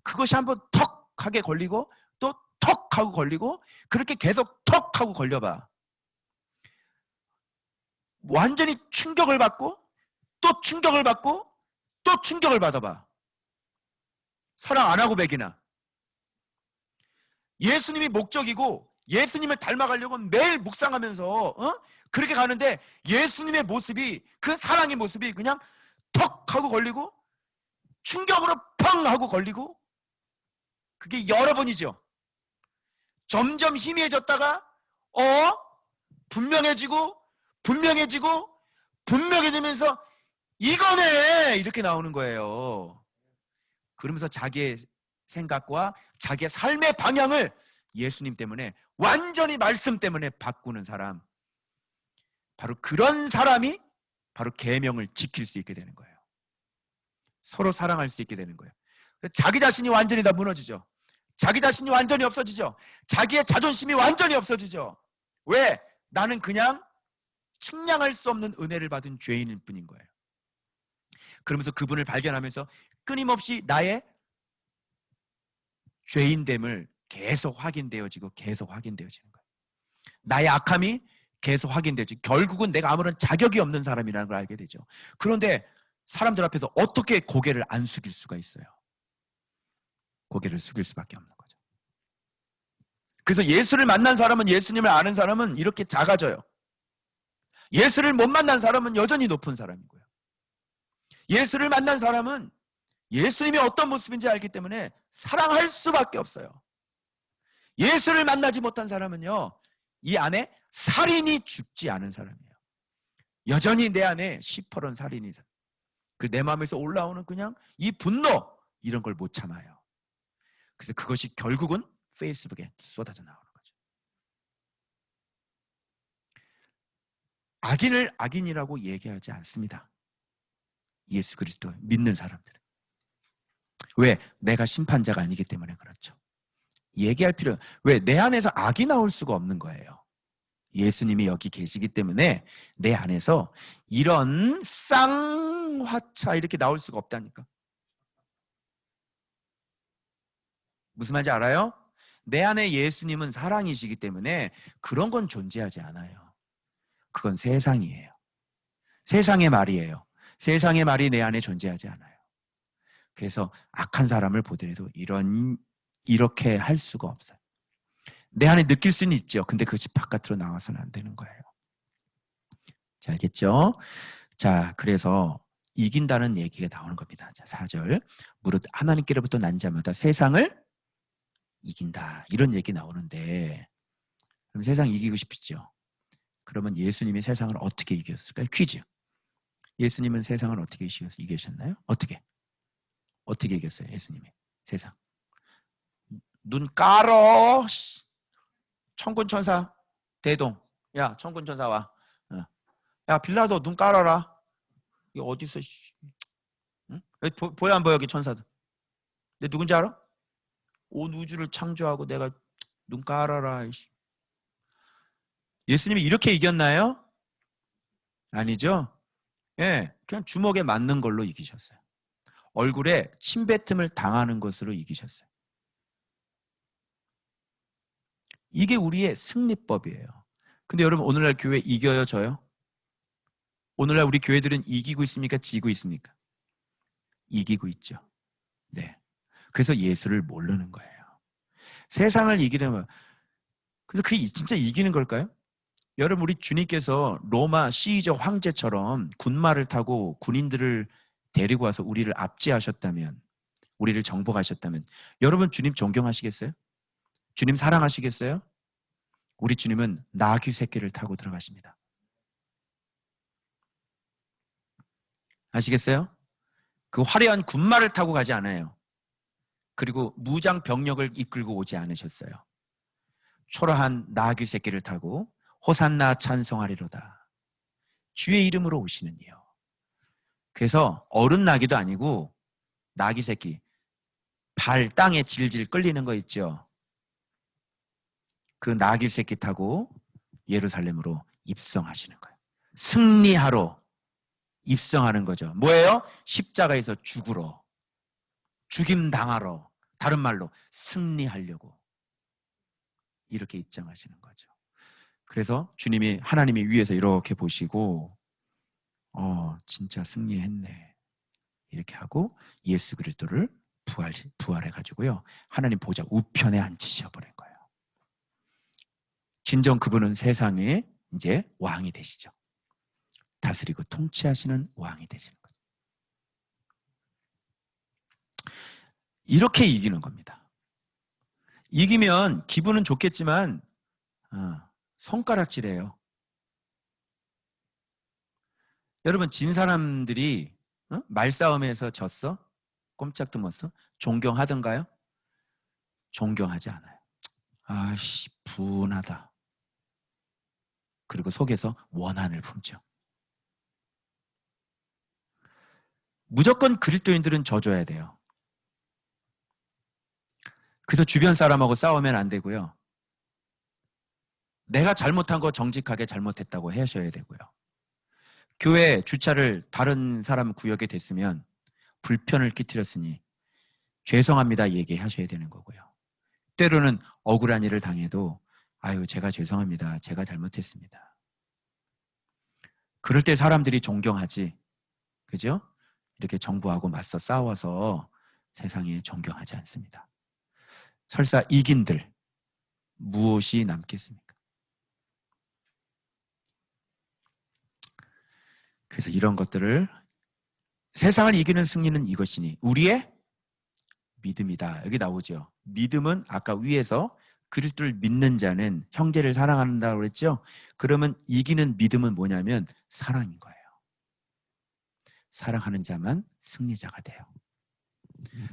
그것이 한번 턱 하게 걸리고 또 턱 하고 걸리고 그렇게 계속 턱 하고 걸려봐. 완전히 충격을 받고 또 충격을 받고 또 충격을 받아봐. 사랑 안 하고 배기나. 예수님이 목적이고 예수님을 닮아가려고 매일 묵상하면서 그렇게 가는데 예수님의 모습이, 그 사랑의 모습이 그냥 턱 하고 걸리고 충격으로 펑 하고 걸리고, 그게 여러 번이죠. 점점 희미해졌다가 분명해지고 분명해지고 분명해지면서 이거네 이렇게 나오는 거예요. 그러면서 자기의 생각과 자기의 삶의 방향을 예수님 때문에, 완전히 말씀 때문에 바꾸는 사람, 바로 그런 사람이 바로 계명을 지킬 수 있게 되는 거예요. 서로 사랑할 수 있게 되는 거예요. 자기 자신이 완전히 다 무너지죠. 자기 자신이 완전히 없어지죠. 자기의 자존심이 완전히 없어지죠. 왜? 나는 그냥 측량할 수 없는 은혜를 받은 죄인일 뿐인 거예요. 그러면서 그분을 발견하면서 끊임없이 나의 죄인됨을 계속 확인되어지고 계속 확인되어지는 거예요. 나의 악함이 계속 확인되지. 결국은 내가 아무런 자격이 없는 사람이라는 걸 알게 되죠. 그런데 사람들 앞에서 어떻게 고개를 안 숙일 수가 있어요? 고개를 숙일 수밖에 없는 거죠. 그래서 예수를 만난 사람은, 예수님을 아는 사람은 이렇게 작아져요. 예수를 못 만난 사람은 여전히 높은 사람이고요. 예수를 만난 사람은 예수님이 어떤 모습인지 알기 때문에 사랑할 수밖에 없어요. 예수를 만나지 못한 사람은요, 이 안에 살인이 죽지 않은 사람이에요. 여전히 내 안에 시퍼런 살인이, 그 내 마음에서 올라오는 그냥 이 분노, 이런 걸 못 참아요. 그래서 그것이 결국은 페이스북에 쏟아져 나오는 거죠. 악인을 악인이라고 얘기하지 않습니다. 예수 그리스도 믿는 사람들은. 왜? 내가 심판자가 아니기 때문에 그렇죠. 얘기할 필요, 왜? 내 안에서 악이 나올 수가 없는 거예요. 예수님이 여기 계시기 때문에 내 안에서 이런 쌍화차 이렇게 나올 수가 없다니까. 무슨 말인지 알아요? 내 안에 예수님은 사랑이시기 때문에 그런 건 존재하지 않아요. 그건 세상이에요. 세상의 말이에요. 세상의 말이 내 안에 존재하지 않아요. 그래서 악한 사람을 보더라도 이렇게 할 수가 없어요. 내 안에 느낄 수는 있죠. 근데 그것이 바깥으로 나와서는 안 되는 거예요. 자, 알겠죠? 자, 그래서 이긴다는 얘기가 나오는 겁니다. 자, 4절. 무릇 하나님께로부터 난 자마다 세상을 이긴다. 이런 얘기 나오는데, 그럼 세상 이기고 싶으시죠? 그러면 예수님이 세상을 어떻게 이겼을까요? 퀴즈. 예수님은 세상을 어떻게 이기셨나요? 어떻게 이겼어요? 예수님이 세상. 눈 깔어. 천군천사 대동. 야, 천군천사 와. 야, 빌라도 눈 깔아라. 이거 어디서? 응? 보여 안 보여 여기 천사들? 근데 누군지 알아? 온 우주를 창조하고 내가 눈 깔아라. 예수님이 이렇게 이겼나요? 아니죠. 예, 그냥 주먹에 맞는 걸로 이기셨어요. 얼굴에 침뱉음을 당하는 것으로 이기셨어요. 이게 우리의 승리법이에요. 근데 여러분 오늘날 교회 이겨요, 저요? 오늘날 우리 교회들은 이기고 있습니까? 지고 있습니까? 이기고 있죠. 네. 그래서 예수를 모르는 거예요. 세상을 이기려면, 그래서 그게 진짜 이기는 걸까요? 여러분, 우리 주님께서 로마 시저 황제처럼 군마를 타고 군인들을 데리고 와서 우리를 압제하셨다면, 우리를 정복하셨다면, 여러분 주님 존경하시겠어요? 주님 사랑하시겠어요? 우리 주님은 나귀 새끼를 타고 들어가십니다. 아시겠어요? 그 화려한 군마를 타고 가지 않아요. 그리고 무장 병력을 이끌고 오지 않으셨어요. 초라한 나귀 새끼를 타고 호산나 찬송하리로다. 주의 이름으로 오시는 이요. 그래서 어른 나귀도 아니고 나귀 새끼, 발 땅에 질질 끌리는 거 있죠. 그 나귀 새끼 타고 예루살렘으로 입성하시는 거예요. 승리하러 입성하는 거죠. 뭐예요? 십자가에서 죽으러, 죽임 당하러, 다른 말로 승리하려고 이렇게 입장하시는 거죠. 그래서 주님이, 하나님이 위에서 이렇게 보시고 진짜 승리했네 이렇게 하고 예수 그리스도를 부활해가지고요 하나님 보좌 우편에 앉히셔버린 거예요. 진정 그분은 세상에 이제 왕이 되시죠. 다스리고 통치하시는 왕이 되시는 거죠. 이렇게 이기는 겁니다. 이기면 기분은 좋겠지만 손가락질해요. 여러분, 진 사람들이 말싸움에서 졌어? 꼼짝도 못 써? 존경하던가요? 존경하지 않아요. 아씨, 분하다. 그리고 속에서 원한을 품죠. 무조건 그리스도인들은 져줘야 돼요. 그래서 주변 사람하고 싸우면 안 되고요. 내가 잘못한 거 정직하게 잘못했다고 하셔야 되고요. 교회 주차를 다른 사람 구역에 됐으면 불편을 끼치렸으니 죄송합니다 얘기하셔야 되는 거고요. 때로는 억울한 일을 당해도 아유 제가 죄송합니다. 제가 잘못했습니다. 그럴 때 사람들이 존경하지. 그죠? 이렇게 정부하고 맞서 싸워서 세상에 존경하지 않습니다. 설사 이긴들 무엇이 남겠습니까? 그래서 이런 것들을 세상을 이기는 승리는 이것이니 우리의 믿음이다. 여기 나오죠. 믿음은 아까 위에서 그리스도를 믿는 자는 형제를 사랑한다고 그랬죠. 그러면 이기는 믿음은 뭐냐면 사랑인 거예요. 사랑하는 자만 승리자가 돼요.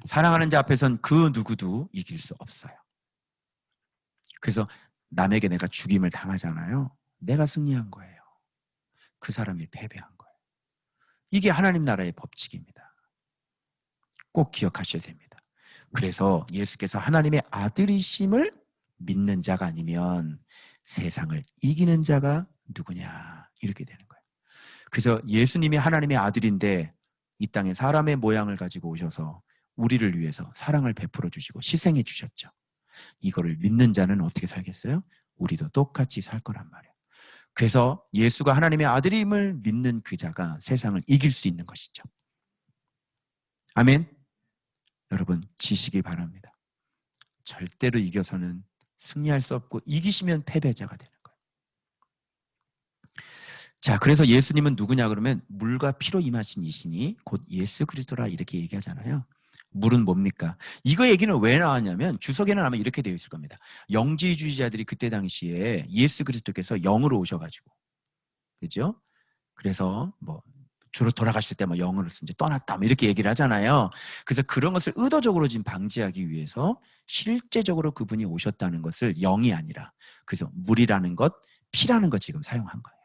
사랑하는 자 앞에선 그 누구도 이길 수 없어요. 그래서 남에게 내가 죽임을 당하잖아요. 내가 승리한 거예요. 그 사람이 패배한 거예요. 이게 하나님 나라의 법칙입니다. 꼭 기억하셔야 됩니다. 그래서 예수께서 하나님의 아들이심을 믿는 자가 아니면 세상을 이기는 자가 누구냐 이렇게 되는 거예요. 그래서 예수님이 하나님의 아들인데 이 땅에 사람의 모양을 가지고 오셔서 우리를 위해서 사랑을 베풀어 주시고 희생해 주셨죠. 이거를 믿는 자는 어떻게 살겠어요? 우리도 똑같이 살 거란 말이에요. 그래서 예수가 하나님의 아들임을 믿는 그 자가 세상을 이길 수 있는 것이죠. 아멘. 여러분 지시기 바랍니다. 절대로 이겨서는 승리할 수 없고 이기시면 패배자가 되는 거예요. 자, 그래서 예수님은 누구냐 그러면 물과 피로 임하신 이시니 곧 예수 그리스도라 이렇게 얘기하잖아요. 물은 뭡니까? 이거 얘기는 왜 나왔냐면 주석에는 아마 이렇게 되어 있을 겁니다. 영지주의자들이 그때 당시에 예수 그리스도께서 영으로 오셔가지고, 그죠? 그래서 뭐 주로 돌아가실 때 뭐 영으로서 이제 떠났다 뭐 이렇게 얘기를 하잖아요. 그래서 그런 것을 의도적으로 지금 방지하기 위해서 실제적으로 그분이 오셨다는 것을 영이 아니라, 그래서 물이라는 것, 피라는 것 지금 사용한 거예요.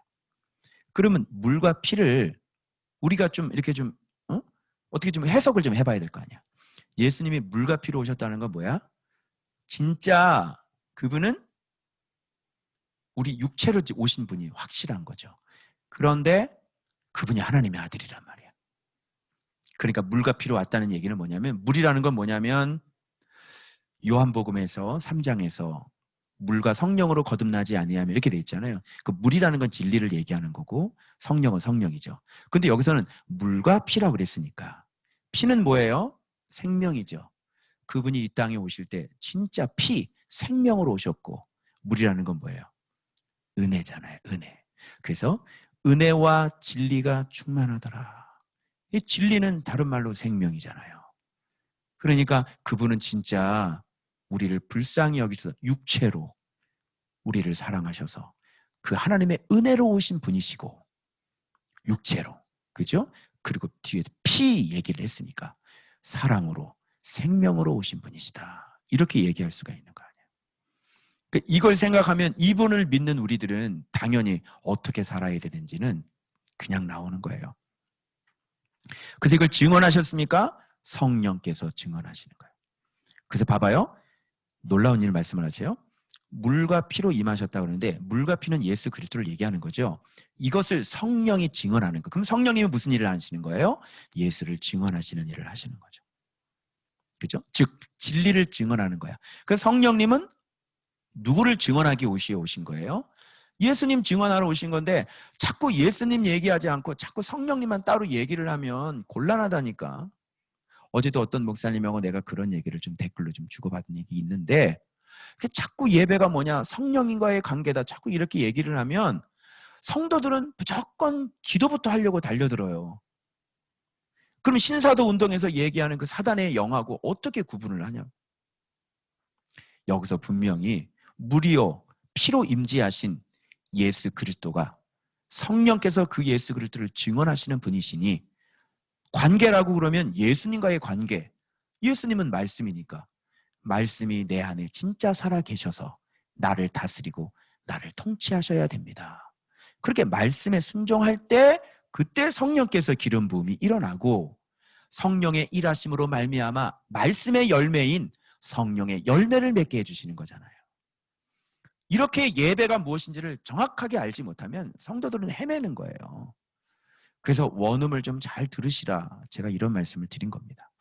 그러면 물과 피를 우리가 좀 이렇게 좀 어떻게 좀 해석을 좀 해봐야 될 거 아니야. 예수님이 물과 피로 오셨다는 건 뭐야? 진짜 그분은 우리 육체로 오신 분이 확실한 거죠. 그런데 그분이 하나님의 아들이란 말이야. 그러니까 물과 피로 왔다는 얘기는 뭐냐면, 물이라는 건 뭐냐면 요한복음에서 3장에서 물과 성령으로 거듭나지 아니하면 이렇게 돼 있잖아요. 그 물이라는 건 진리를 얘기하는 거고 성령은 성령이죠. 근데 여기서는 물과 피라고 그랬으니까 피는 뭐예요? 생명이죠. 그분이 이 땅에 오실 때 진짜 피, 생명으로 오셨고, 물이라는 건 뭐예요? 은혜잖아요. 은혜. 그래서 은혜와 진리가 충만하더라. 이 진리는 다른 말로 생명이잖아요. 그러니까 그분은 진짜 우리를 불쌍히 여기셔서 육체로 우리를 사랑하셔서 그 하나님의 은혜로 오신 분이시고, 육체로, 그죠? 그리고 뒤에 피 얘기를 했으니까 사랑으로, 생명으로 오신 분이시다. 이렇게 얘기할 수가 있는 거 아니에요. 이걸 생각하면 이분을 믿는 우리들은 당연히 어떻게 살아야 되는지는 그냥 나오는 거예요. 그래서 이걸 증언하셨습니까? 성령께서 증언하시는 거예요. 그래서 봐봐요. 놀라운 일 말씀을 하세요. 물과 피로 임하셨다고 그러는데 물과 피는 예수 그리스도를 얘기하는 거죠. 이것을 성령이 증언하는 거. 그럼 성령님은 무슨 일을 하시는 거예요? 예수를 증언하시는 일을 하시는 거죠. 그죠? 즉 진리를 증언하는 거야. 그래서 성령님은 누구를 증언하기 위해 오신 거예요? 예수님 증언하러 오신 건데 자꾸 예수님 얘기하지 않고 자꾸 성령님만 따로 얘기를 하면 곤란하다니까. 어제도 어떤 목사님하고 내가 그런 얘기를 좀 댓글로 좀 주고받은 얘기 있는데, 자꾸 예배가 뭐냐, 성령님과의 관계다, 자꾸 이렇게 얘기를 하면 성도들은 무조건 기도부터 하려고 달려들어요. 그럼 신사도 운동에서 얘기하는 그 사단의 영하고 어떻게 구분을 하냐? 여기서 분명히 물이요 피로 임재하신 예수 그리스도가, 성령께서 그 예수 그리스도를 증언하시는 분이시니, 관계라고 그러면 예수님과의 관계, 예수님은 말씀이니까 말씀이 내 안에 진짜 살아 계셔서 나를 다스리고 나를 통치하셔야 됩니다. 그렇게 말씀에 순종할 때 그때 성령께서 기름 부음이 일어나고 성령의 일하심으로 말미암아 말씀의 열매인 성령의 열매를 맺게 해주시는 거잖아요. 이렇게 예배가 무엇인지를 정확하게 알지 못하면 성도들은 헤매는 거예요. 그래서 원음을 좀 잘 들으시라 제가 이런 말씀을 드린 겁니다.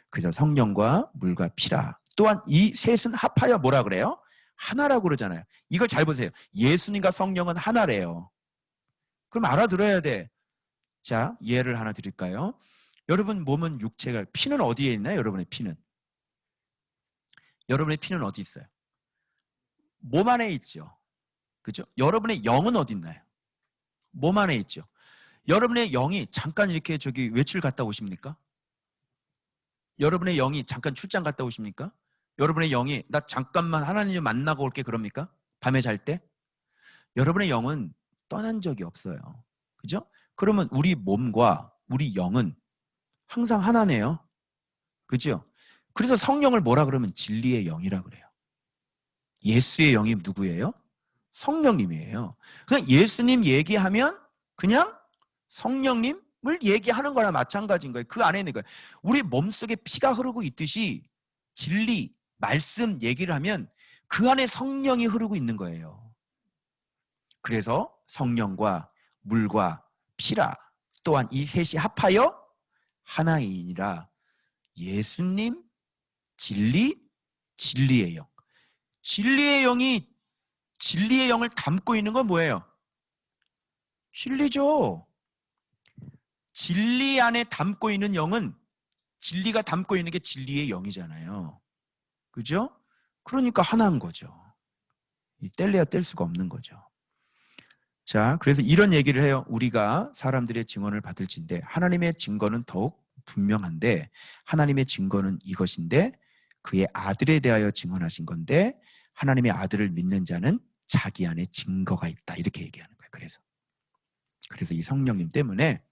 그래서 성령과 물과 피라. 또한 이 셋은 합하여 뭐라 그래요? 하나라고 그러잖아요. 이걸 잘 보세요. 예수님과 성령은 하나래요. 그럼 알아들어야 돼. 자, 예를 하나 드릴까요? 여러분 몸은 육체가, 피는 어디에 있나요? 여러분의 피는? 여러분의 피는 어디 있어요? 몸 안에 있죠. 그죠? 여러분의 영은 어디 있나요? 몸 안에 있죠. 여러분의 영이 잠깐 이렇게 저기 외출 갔다 오십니까? 여러분의 영이 잠깐 출장 갔다 오십니까? 여러분의 영이 나 잠깐만 하나님 좀 만나고 올게 그럽니까? 밤에 잘 때? 여러분의 영은 떠난 적이 없어요. 그죠? 그러면 우리 몸과 우리 영은 항상 하나네요. 그죠? 그래서 성령을 뭐라 그러면 진리의 영이라 그래요. 예수의 영이 누구예요? 성령님이에요. 그냥 예수님 얘기하면 그냥 성령님을 얘기하는 거나 마찬가지인 거예요. 그 안에 있는 거예요. 우리 몸속에 피가 흐르고 있듯이 진리, 말씀 얘기를 하면 그 안에 성령이 흐르고 있는 거예요. 그래서 성령과 물과 피라, 또한 이 셋이 합하여 하나이니라. 예수님, 진리, 진리의 영. 진리의 영이, 진리의 영을 담고 있는 건 뭐예요? 진리죠. 진리 안에 담고 있는 영은, 진리가 담고 있는 게 진리의 영이잖아요. 그죠? 그러니까 하나인 거죠. 뗄래야 뗄 수가 없는 거죠. 자, 그래서 이런 얘기를 해요. 우리가 사람들의 증언을 받을진데 하나님의 증거는 더욱 분명한데 하나님의 증거는 이것인데 그의 아들에 대하여 증언하신 건데 하나님의 아들을 믿는 자는 자기 안에 증거가 있다. 이렇게 얘기하는 거예요. 그래서 이 성령님 때문에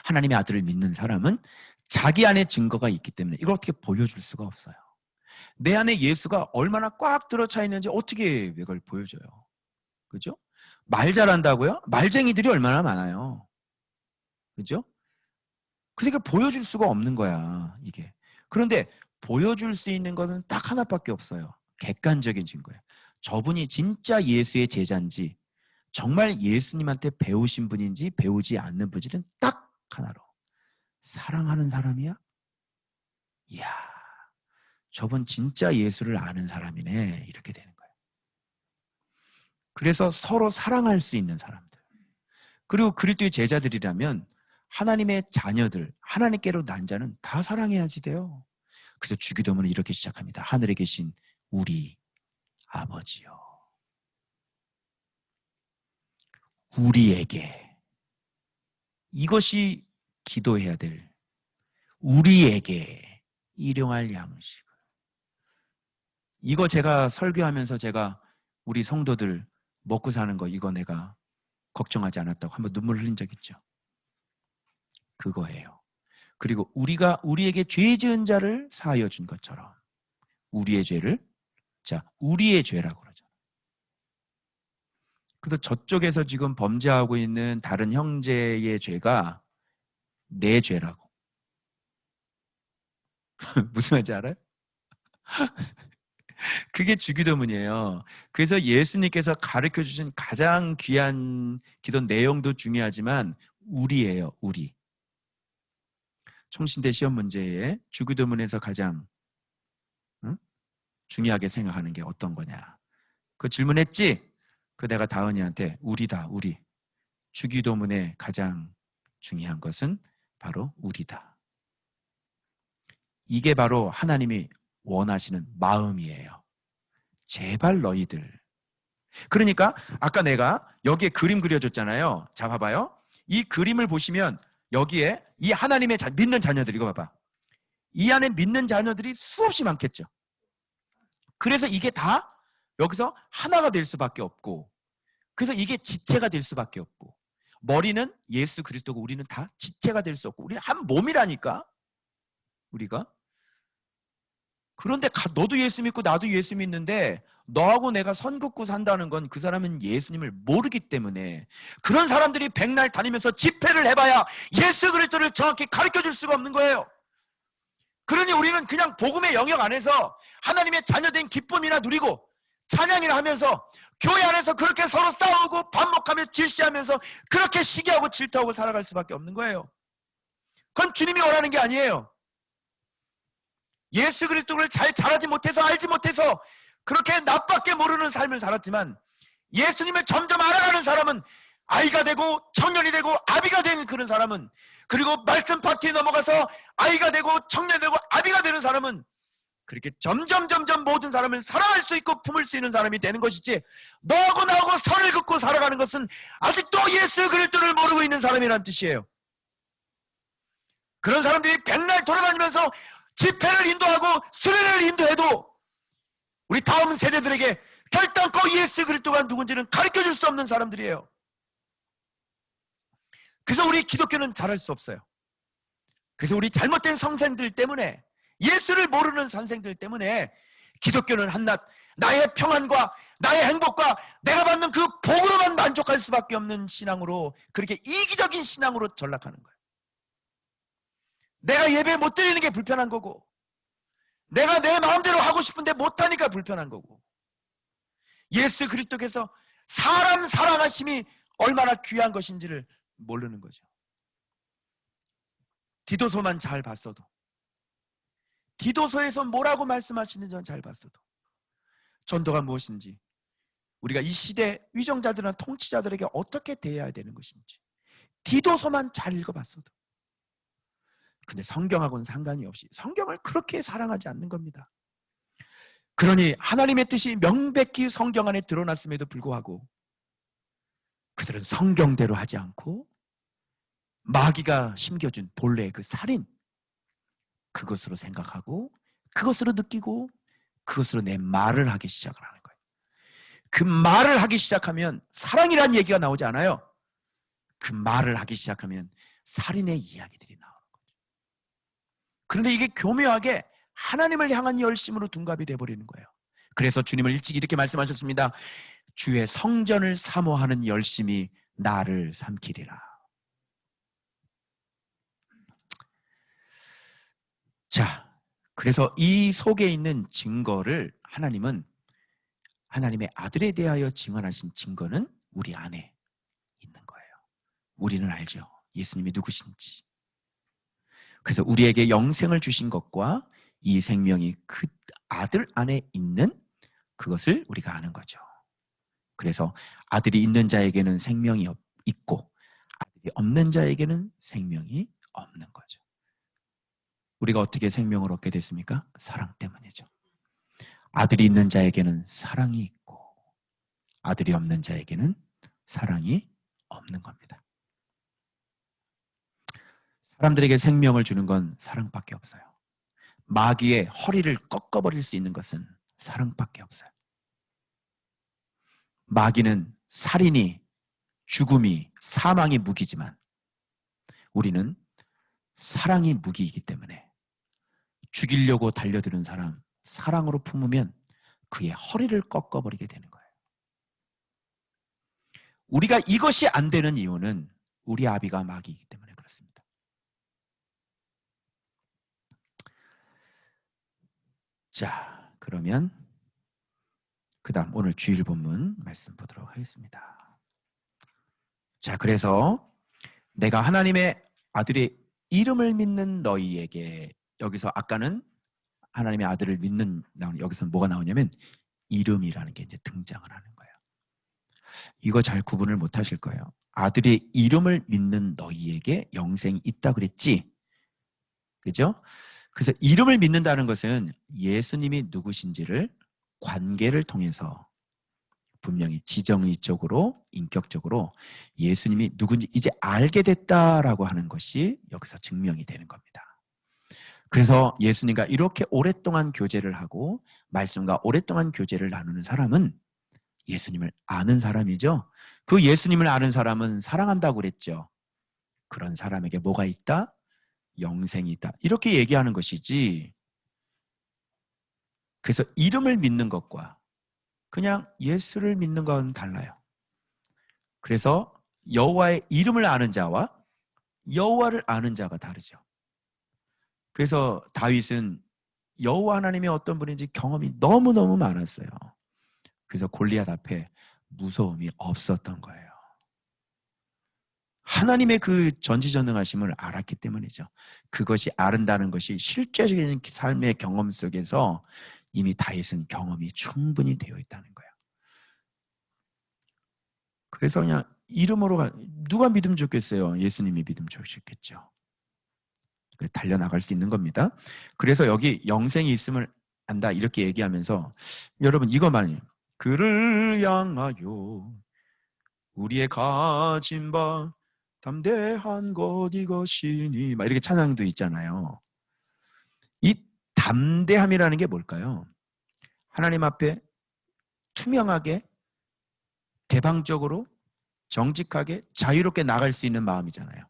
하나님의 아들을 믿는 사람은 자기 안에 증거가 있기 때문에 이걸 어떻게 보여줄 수가 없어요. 내 안에 예수가 얼마나 꽉 들어차 있는지 어떻게 이걸 보여줘요. 그죠? 말 잘한다고요? 말쟁이들이 얼마나 많아요. 그죠? 그러니까 보여줄 수가 없는 거야, 이게. 그런데 보여줄 수 있는 것은 딱 하나밖에 없어요. 객관적인 증거예요. 저분이 진짜 예수의 제자인지 정말 예수님한테 배우신 분인지 배우지 않는 분인지는 딱 하나로. 사랑하는 사람이야? 이야, 저분 진짜 예수를 아는 사람이네. 이렇게 되는 거예요. 그래서 서로 사랑할 수 있는 사람들. 그리고 그리스도의 제자들이라면 하나님의 자녀들, 하나님께로 난 자는 다 사랑해야지 돼요. 그래서 주기도문은 이렇게 시작합니다. 하늘에 계신 우리 아버지요. 우리에게. 이것이 기도해야 될 우리에게 일용할 양식을. 이거 제가 설교하면서 제가 우리 성도들 먹고 사는 거 이거 내가 걱정하지 않았다고 한번 눈물 흘린 적 있죠. 그거예요. 그리고 우리가 우리에게 죄 지은 자를 사하여 준 것처럼 우리의 죄를 우리의 죄라고 그러죠. 그래서 저쪽에서 지금 범죄하고 있는 다른 형제의 죄가 내 죄라고. 무슨 말인지 알아요? 그게 주기도문이에요. 그래서 예수님께서 가르쳐 주신 가장 귀한 기도 내용도 중요하지만 우리예요. 우리. 총신대 시험 문제에 주기도문에서 가장 중요하게 생각하는 게 어떤 거냐. 그 질문했지? 그 내가 다은이한테 우리다. 우리. 주기도문에 가장 중요한 것은 바로 우리다. 이게 바로 하나님이 원하시는 마음이에요. 제발 너희들. 그러니까 아까 내가 여기에 그림 그려줬잖아요. 자, 봐봐요. 이 그림을 보시면 여기에 이 하나님의 믿는 자녀들, 이거 봐봐. 이 안에 믿는 자녀들이 수없이 많겠죠. 그래서 이게 다 여기서 하나가 될 수밖에 없고, 그래서 이게 지체가 될 수밖에 없고, 머리는 예수 그리스도고 우리는 다 지체가 될 수 없고, 우리는 한 몸이라니까, 우리가. 그런데 너도 예수 믿고 나도 예수 믿는데 너하고 내가 선 긋고 산다는 건 그 사람은 예수님을 모르기 때문에, 그런 사람들이 백날 다니면서 집회를 해봐야 예수 그리스도를 정확히 가르쳐줄 수가 없는 거예요. 그러니 우리는 그냥 복음의 영역 안에서 하나님의 자녀된 기쁨이나 누리고 찬양이나 하면서 교회 안에서 그렇게 서로 싸우고 반목하며 질시하면서 그렇게 시기하고 질투하고 살아갈 수밖에 없는 거예요. 그건 주님이 원하는 게 아니에요. 예수 그리스도를 잘 알지 못해서 그렇게 나밖에 모르는 삶을 살았지만, 예수님을 점점 알아가는 사람은, 아이가 되고 청년이 되고 아비가 된 그런 사람은, 그리고 말씀 파티에 넘어가서 아이가 되고 청년이 되고 아비가 되는 사람은 그렇게 점점 모든 사람을 사랑할 수 있고 품을 수 있는 사람이 되는 것이지, 너하고 나하고 선을 긋고 살아가는 것은 아직도 예수 그리스도를 모르고 있는 사람이란 뜻이에요. 그런 사람들이 백날 돌아다니면서 집회를 인도하고 수련회를 인도해도 우리 다음 세대들에게 결단코 예수 그리스도가 누군지는 가르쳐줄 수 없는 사람들이에요. 그래서 우리 기독교는 잘할 수 없어요. 그래서 우리 잘못된 선생들 때문에, 예수를 모르는 선생들 때문에 기독교는 한낱 나의 평안과 나의 행복과 내가 받는 그 복으로만 만족할 수밖에 없는 신앙으로, 그렇게 이기적인 신앙으로 전락하는 거예요. 내가 예배 못 드리는 게 불편한 거고, 내가 내 마음대로 하고 싶은데 못하니까 불편한 거고, 예수 그리스도께서 사람 사랑하심이 얼마나 귀한 것인지를 모르는 거죠. 디도서만 잘 봤어도, 디도서에서 뭐라고 말씀하시는지 잘 봤어도, 전도가 무엇인지, 우리가 이 시대 위정자들이나 통치자들에게 어떻게 대해야 되는 것인지 디도서만 잘 읽어봤어도. 근데 성경하고는 상관이 없이 성경을 그렇게 사랑하지 않는 겁니다. 그러니 하나님의 뜻이 명백히 성경 안에 드러났음에도 불구하고 그들은 성경대로 하지 않고 마귀가 심겨준 본래의 그 살인, 그것으로 생각하고 그것으로 느끼고 그것으로 내 말을 하기 시작을 하는 거예요. 그 말을 하기 시작하면 사랑이란 얘기가 나오지 않아요. 그 말을 하기 시작하면 살인의 이야기들이 나오는 거죠. 그런데 이게 교묘하게 하나님을 향한 열심으로 둔갑이 돼버리는 거예요. 그래서 주님은 일찍 이렇게 말씀하셨습니다. 주의 성전을 사모하는 열심이 나를 삼키리라. 자, 그래서 이 속에 있는 증거를 하나님은 하나님의 아들에 대하여 증언하신 증거는 우리 안에 있는 거예요. 우리는 알죠. 예수님이 누구신지. 그래서 우리에게 영생을 주신 것과 이 생명이 그 아들 안에 있는 그것을 우리가 아는 거죠. 그래서 아들이 있는 자에게는 생명이 있고 아들이 없는 자에게는 생명이 없는 거죠. 우리가 어떻게 생명을 얻게 됐습니까? 사랑 때문이죠. 아들이 있는 자에게는 사랑이 있고 아들이 없는 자에게는 사랑이 없는 겁니다. 사람들에게 생명을 주는 건 사랑밖에 없어요. 마귀의 허리를 꺾어버릴 수 있는 것은 사랑밖에 없어요. 마귀는 살인이, 죽음이, 사망이 무기지만 우리는 사랑이 무기이기 때문에 죽이려고 달려드는 사람, 사랑으로 품으면 그의 허리를 꺾어버리게 되는 거예요. 우리가 이것이 안 되는 이유는 우리 아비가 마귀이기 때문에 그렇습니다. 자, 그러면 그 다음 오늘 주일 본문 말씀 보도록 하겠습니다. 자, 그래서 내가 하나님의 아들의 이름을 믿는 너희에게, 여기서 아까는 하나님의 아들을 믿는, 여기서는 뭐가 나오냐면 이름이라는 게 이제 등장을 하는 거예요. 이거 잘 구분을 못 하실 거예요. 아들의 이름을 믿는 너희에게 영생이 있다 그랬지? 그죠? 그래서 이름을 믿는다는 것은 예수님이 누구신지를 관계를 통해서 분명히 지정의적으로, 인격적으로 예수님이 누군지 이제 알게 됐다라고 하는 것이 여기서 증명이 되는 겁니다. 그래서 예수님과 이렇게 오랫동안 교제를 하고 말씀과 오랫동안 교제를 나누는 사람은 예수님을 아는 사람이죠. 그 예수님을 아는 사람은 사랑한다고 그랬죠. 그런 사람에게 뭐가 있다? 영생이 있다. 이렇게 얘기하는 것이지. 그래서 이름을 믿는 것과 그냥 예수를 믿는 건 달라요. 그래서 여호와의 이름을 아는 자와 여호와를 아는 자가 다르죠. 그래서 다윗은 여호와 하나님이 어떤 분인지 경험이 너무너무 많았어요. 그래서 골리앗 앞에 무서움이 없었던 거예요. 하나님의 그 전지전능하심을 알았기 때문이죠. 그것이 아른다는 것이 실제적인 삶의 경험 속에서 이미 다윗은 경험이 충분히 되어 있다는 거예요. 그래서 그냥 이름으로 누가 믿으면 좋겠어요? 예수님이 믿으면 좋겠죠. 달려나갈 수 있는 겁니다. 그래서 여기 영생이 있음을 안다 이렇게 얘기하면서 여러분 이것만요. 그를 향하여 우리의 가진 바 담대한 것 이것이니 막 이렇게 찬양도 있잖아요. 이 담대함이라는 게 뭘까요? 하나님 앞에 투명하게 개방적으로 정직하게 자유롭게 나갈 수 있는 마음이잖아요.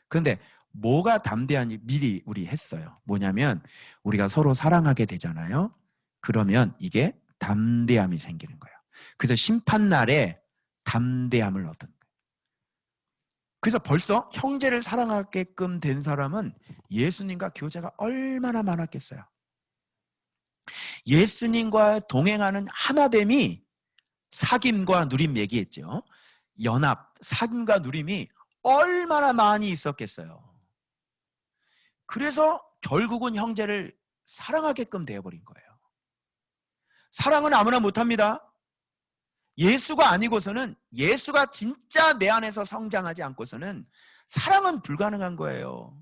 그런데 뭐가 담대한지 미리 우리 했어요. 뭐냐면 우리가 서로 사랑하게 되잖아요. 그러면 이게 담대함이 생기는 거예요. 그래서 심판날에 담대함을 얻은 거예요. 그래서 벌써 형제를 사랑하게끔 된 사람은 예수님과 교제가 얼마나 많았겠어요. 예수님과 동행하는 하나됨이 사귐과 누림 얘기했죠. 연합, 사귐과 누림이 얼마나 많이 있었겠어요. 그래서 결국은 형제를 사랑하게끔 되어버린 거예요. 사랑은 아무나 못합니다. 예수가 아니고서는, 예수가 진짜 내 안에서 성장하지 않고서는 사랑은 불가능한 거예요.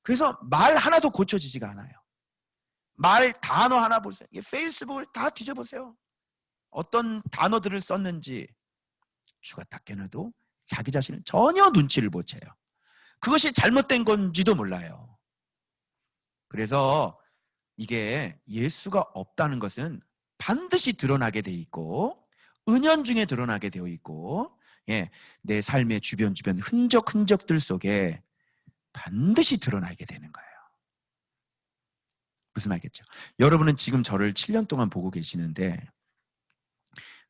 그래서 말 하나도 고쳐지지가 않아요. 말 단어 하나 보세요. 페이스북을 다 뒤져보세요. 어떤 단어들을 썼는지 죽었다 깨어나도 자기 자신을 전혀 눈치를 못 채요. 그것이 잘못된 건지도 몰라요. 그래서 이게 예수가 없다는 것은 반드시 드러나게 돼 있고 은연중에 드러나게 되어 있고 내 삶의 주변 흔적들 속에 반드시 드러나게 되는 거예요. 무슨 말이겠죠? 여러분은 지금 저를 7년 동안 보고 계시는데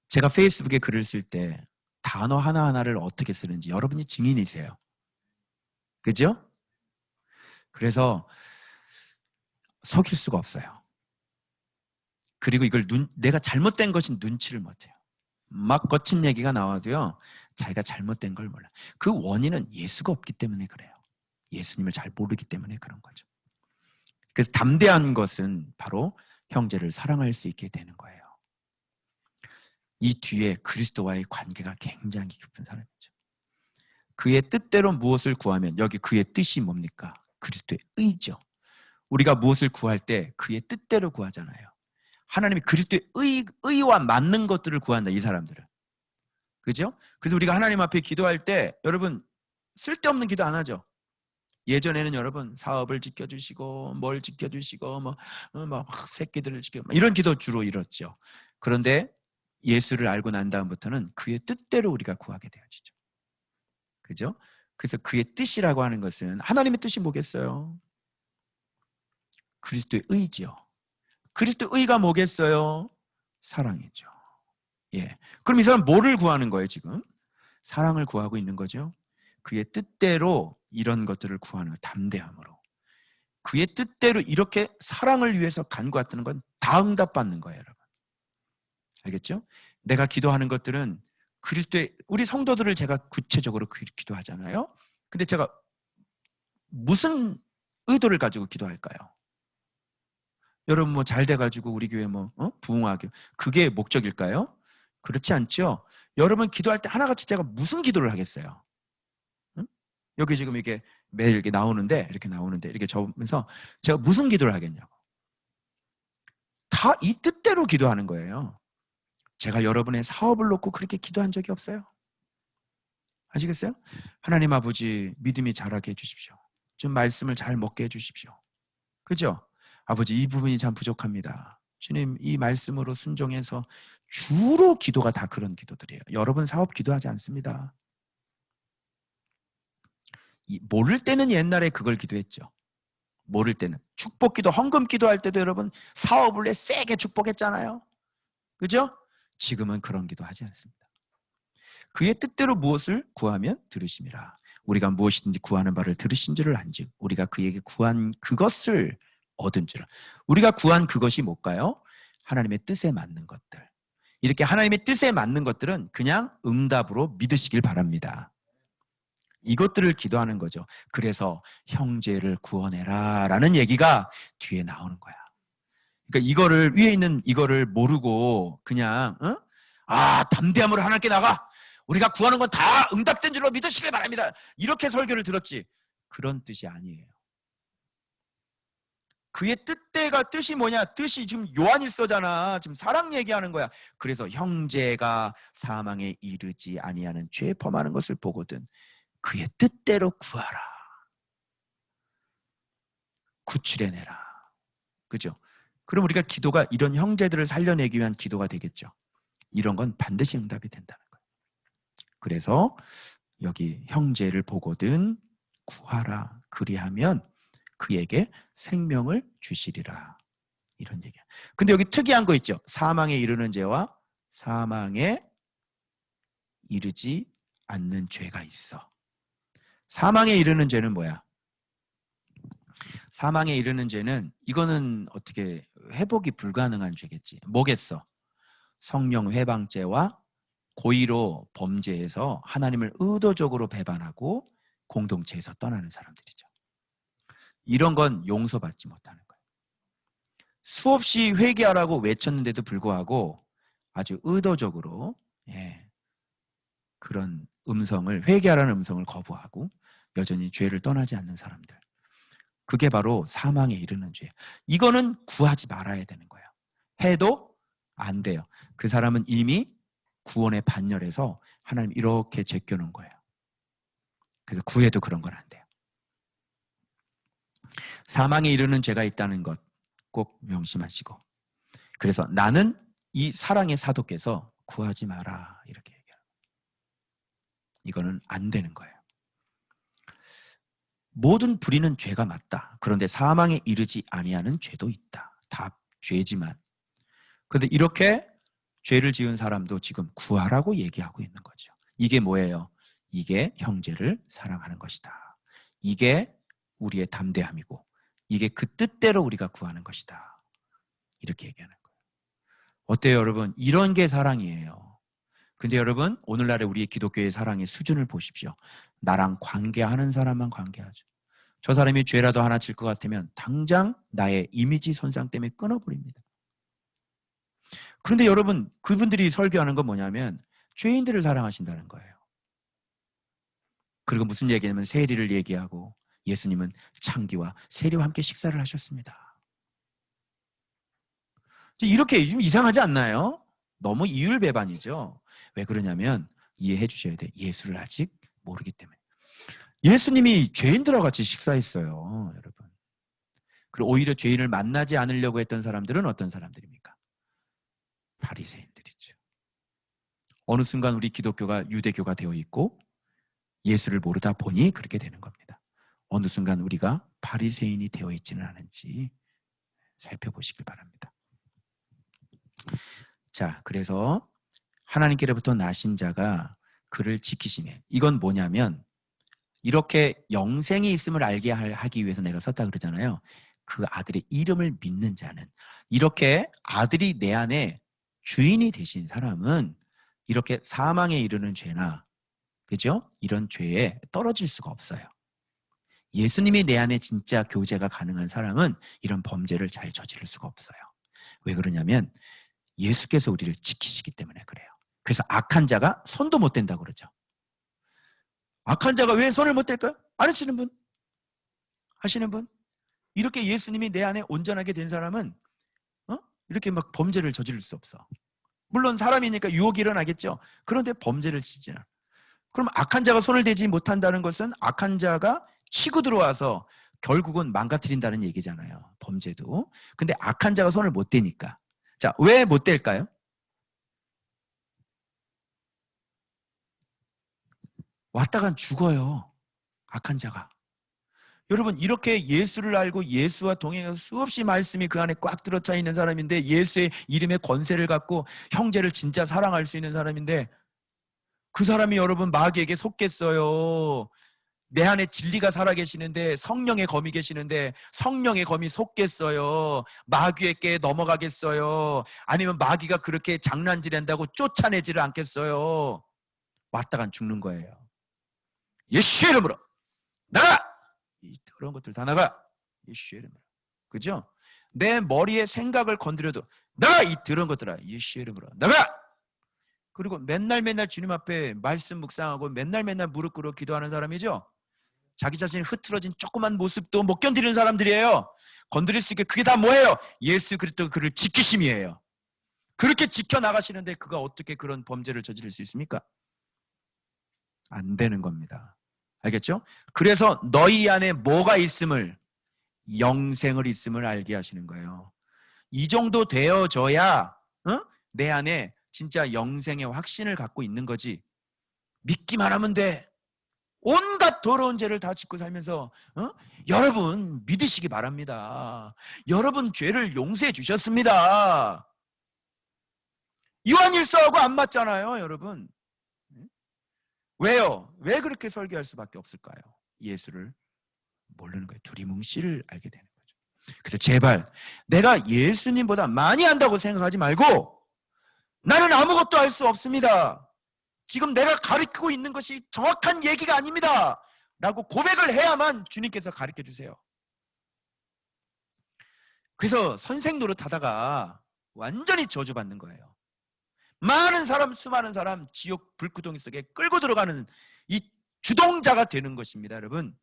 제가 페이스북에 글을 쓸 때 단어 하나하나를 어떻게 쓰는지 여러분이 증인이세요. 그죠? 그래서 속일 수가 없어요. 그리고 이걸 내가 잘못된 것인 눈치를 못해요. 막 거친 얘기가 나와도요, 자기가 잘못된 걸 몰라. 그 원인은 예수가 없기 때문에 그래요. 예수님을 잘 모르기 때문에 그런 거죠. 그래서 담대한 것은 바로 형제를 사랑할 수 있게 되는 거예요. 이 뒤에 그리스도와의 관계가 굉장히 깊은 사람이죠. 그의 뜻대로 무엇을 구하면, 여기 그의 뜻이 뭡니까? 그리스도의 의죠. 우리가 무엇을 구할 때 그의 뜻대로 구하잖아요. 하나님이 그리스도의 의와 맞는 것들을 구한다, 이 사람들은. 그죠? 그래서 우리가 하나님 앞에 기도할 때 여러분 쓸데없는 기도 안 하죠. 예전에는 여러분 사업을 지켜주시고 뭘 지켜주시고 막 새끼들을 지켜 이런 기도 주로 이뤘죠. 그런데 예수를 알고 난 다음부터는 그의 뜻대로 우리가 구하게 되어지죠. 그죠? 그래서 그의 뜻이라고 하는 것은 하나님의 뜻이 뭐겠어요? 그리스도의 의지요. 그리스도의 의가 뭐겠어요? 사랑이죠. 예. 그럼 이 사람 뭐를 구하는 거예요, 지금? 사랑을 구하고 있는 거죠. 그의 뜻대로 이런 것들을 구하는 담대함으로. 그의 뜻대로 이렇게 사랑을 위해서 간구했다는 건 다 응답받는 거예요, 여러분. 알겠죠? 내가 기도하는 것들은 그리스도의, 우리 성도들을 제가 구체적으로 기도하잖아요. 근데 제가 무슨 의도를 가지고 기도할까요? 여러분 뭐 잘 돼가지고 우리 교회 부흥하게 그게 목적일까요? 그렇지 않죠. 여러분 기도할 때 하나같이 제가 무슨 기도를 하겠어요? 응? 여기 지금 이렇게 매일 이렇게 나오는데 이렇게 적으면서 제가 무슨 기도를 하겠냐고. 다 이 뜻대로 기도하는 거예요. 제가 여러분의 사업을 놓고 그렇게 기도한 적이 없어요. 아시겠어요? 하나님 아버지 믿음이 자라게 해주십시오. 좀 말씀을 잘 먹게 해주십시오. 그죠? 아버지 이 부분이 참 부족합니다. 주님 이 말씀으로 순종해서 주로 기도가 다 그런 기도들이에요. 여러분 사업 기도하지 않습니다. 모를 때는 옛날에 그걸 기도했죠. 모를 때는 축복 기도, 헌금 기도할 때도 여러분 사업을 내 세게 축복했잖아요. 그죠? 지금은 그런 기도하지 않습니다. 그의 뜻대로 무엇을 구하면 들으심이라. 우리가 무엇이든지 구하는 바를 들으신 줄을 안즉 우리가 그에게 구한 그것을 얻은 줄을. 우리가 구한 그것이 뭘까요? 하나님의 뜻에 맞는 것들. 이렇게 하나님의 뜻에 맞는 것들은 그냥 응답으로 믿으시길 바랍니다. 이것들을 기도하는 거죠. 그래서 형제를 구원해라 라는 얘기가 뒤에 나오는 거야. 그러니까 이거를 위에 있는 이거를 모르고 그냥 담대함으로 하나님께 나가. 우리가 구하는 건 다 응답된 줄로 믿으시길 바랍니다. 이렇게 설교를 들었지. 그런 뜻이 아니에요. 그의 뜻이 뭐냐? 뜻이 지금 요한일서잖아. 지금 사랑 얘기하는 거야. 그래서 형제가 사망에 이르지 아니하는 죄 범하는 것을 보거든 그의 뜻대로 구하라. 구출해내라. 그죠? 그럼 우리가 기도가 이런 형제들을 살려내기 위한 기도가 되겠죠. 이런 건 반드시 응답이 된다는 거예요. 그래서 여기 형제를 보거든 구하라. 그리하면 그에게 생명을 주시리라. 이런 얘기야. 근데 여기 특이한 거 있죠. 사망에 이르는 죄와 사망에 이르지 않는 죄가 있어. 사망에 이르는 죄는 뭐야? 사망에 이르는 죄는 이거는 어떻게 회복이 불가능한 죄겠지. 뭐겠어? 성령 회방죄와 고의로 범죄해서 하나님을 의도적으로 배반하고 공동체에서 떠나는 사람들이죠. 이런 건 용서받지 못하는 거예요. 수없이 회개하라고 외쳤는데도 불구하고 아주 의도적으로 그런 회개하라는 음성을 거부하고 여전히 죄를 떠나지 않는 사람들. 그게 바로 사망에 이르는 죄예요. 이거는 구하지 말아야 되는 거예요. 해도 안 돼요. 그 사람은 이미 구원의 반열에서 하나님 이렇게 제껴놓은 거예요. 그래서 구해도 그런 건 안 돼요. 사망에 이르는 죄가 있다는 것 꼭 명심하시고, 그래서 나는 이 사랑의 사도께서 구하지 마라 이렇게 얘기해요. 이거는 안 되는 거예요. 모든 불의는 죄가 맞다. 그런데 사망에 이르지 아니하는 죄도 있다. 다 죄지만. 그런데 이렇게 죄를 지은 사람도 지금 구하라고 얘기하고 있는 거죠. 이게 뭐예요? 이게 형제를 사랑하는 것이다. 이게 우리의 담대함이고, 이게 그 뜻대로 우리가 구하는 것이다. 이렇게 얘기하는 거예요. 어때요, 여러분? 이런 게 사랑이에요. 근데 여러분, 오늘날의 우리의 기독교의 사랑의 수준을 보십시오. 나랑 관계하는 사람만 관계하죠. 저 사람이 죄라도 하나 질 것 같으면 당장 나의 이미지 손상 때문에 끊어버립니다. 그런데 여러분, 그분들이 설교하는 건 뭐냐면 죄인들을 사랑하신다는 거예요. 그리고 무슨 얘기냐면 세리를 얘기하고, 예수님은 창기와 세리와 함께 식사를 하셨습니다. 이렇게 좀 이상하지 않나요? 너무 이율배반이죠. 왜 그러냐면 이해해 주셔야 돼요. 예수를 아직 모르기 때문에. 예수님이 죄인들과 같이 식사했어요, 여러분. 그리고 오히려 죄인을 만나지 않으려고 했던 사람들은 어떤 사람들입니까? 바리새인들이죠. 어느 순간 우리 기독교가 유대교가 되어 있고 예수를 모르다 보니 그렇게 되는 겁니다. 어느 순간 우리가 바리새인이 되어 있지는 않은지 살펴보시길 바랍니다. 자, 그래서 하나님께로부터 나신 자가 그를 지키시면, 이건 뭐냐면 이렇게 영생이 있음을 알게 하기 위해서 내가 썼다 그러잖아요. 그 아들의 이름을 믿는 자는, 이렇게 아들이 내 안에 주인이 되신 사람은 이렇게 사망에 이르는 죄나, 그죠? 이런 죄에 떨어질 수가 없어요. 예수님이 내 안에 진짜 교제가 가능한 사람은 이런 범죄를 잘 저지를 수가 없어요. 왜 그러냐면 예수께서 우리를 지키시기 때문에 그래요. 그래서 악한 자가 손도 못 댄다고 그러죠. 악한 자가 왜 손을 못 댈까요? 안 하시는 분? 하시는 분? 이렇게 예수님이 내 안에 온전하게 된 사람은 이렇게 막 범죄를 저지를 수 없어. 물론 사람이니까 유혹이 일어나겠죠. 그런데 범죄를 지지 않아. 그럼 악한 자가 손을 대지 못한다는 것은 악한 자가 치고 들어와서 결국은 망가뜨린다는 얘기잖아요. 범죄도. 근데 악한 자가 손을 못 대니까. 자, 왜 못 댈까요? 왔다간 죽어요. 악한 자가. 여러분, 이렇게 예수를 알고 예수와 동행해서 수없이 말씀이 그 안에 꽉 들어차 있는 사람인데, 예수의 이름의 권세를 갖고 형제를 진짜 사랑할 수 있는 사람인데, 그 사람이 여러분 마귀에게 속겠어요? 내 안에 진리가 살아계시는데, 성령의 검이 계시는데 성령의 검이 속겠어요? 마귀에게 넘어가겠어요? 아니면 마귀가 그렇게 장난질한다고 쫓아내지를 않겠어요? 왔다간 죽는 거예요. 예수의 이름으로 나가! 이 더러운 것들 다 나가! 예수의 이름으로. 그죠? 내 머리에 생각을 건드려도 나가! 이 더러운 것들아, 예수의 이름으로 나가! 그리고 맨날 주님 앞에 말씀 묵상하고 맨날 무릎 꿇어 기도하는 사람이죠. 자기 자신이 흐트러진 조그만 모습도 못 견디는 사람들이에요. 건드릴 수 있게. 그게 다 뭐예요? 예수 그리스도 그를 지키심이에요. 그렇게 지켜나가시는데 그가 어떻게 그런 범죄를 저지를 수 있습니까? 안 되는 겁니다. 알겠죠? 그래서 너희 안에 뭐가 있음을, 영생을 있음을 알게 하시는 거예요. 이 정도 되어져야 내 안에 진짜 영생의 확신을 갖고 있는 거지. 믿기만 하면 돼. 온갖 더러운 죄를 다 짓고 살면서 여러분 믿으시기 바랍니다. 여러분 죄를 용서해 주셨습니다. 요한일서하고 안 맞잖아요, 여러분. 왜요? 왜 그렇게 설교할 수밖에 없을까요? 예수를 모르는 거예요. 두리뭉실을 알게 되는 거죠. 그래서 제발 내가 예수님보다 많이 안다고 생각하지 말고, 나는 아무것도 알 수 없습니다. 지금 내가 가르치고 있는 것이 정확한 얘기가 아닙니다. 라고 고백을 해야만 주님께서 가르쳐 주세요. 그래서 선생 노릇하다가 완전히 저주받는 거예요. 수많은 사람 지옥 불구덩이 속에 끌고 들어가는 이 주동자가 되는 것입니다, 여러분.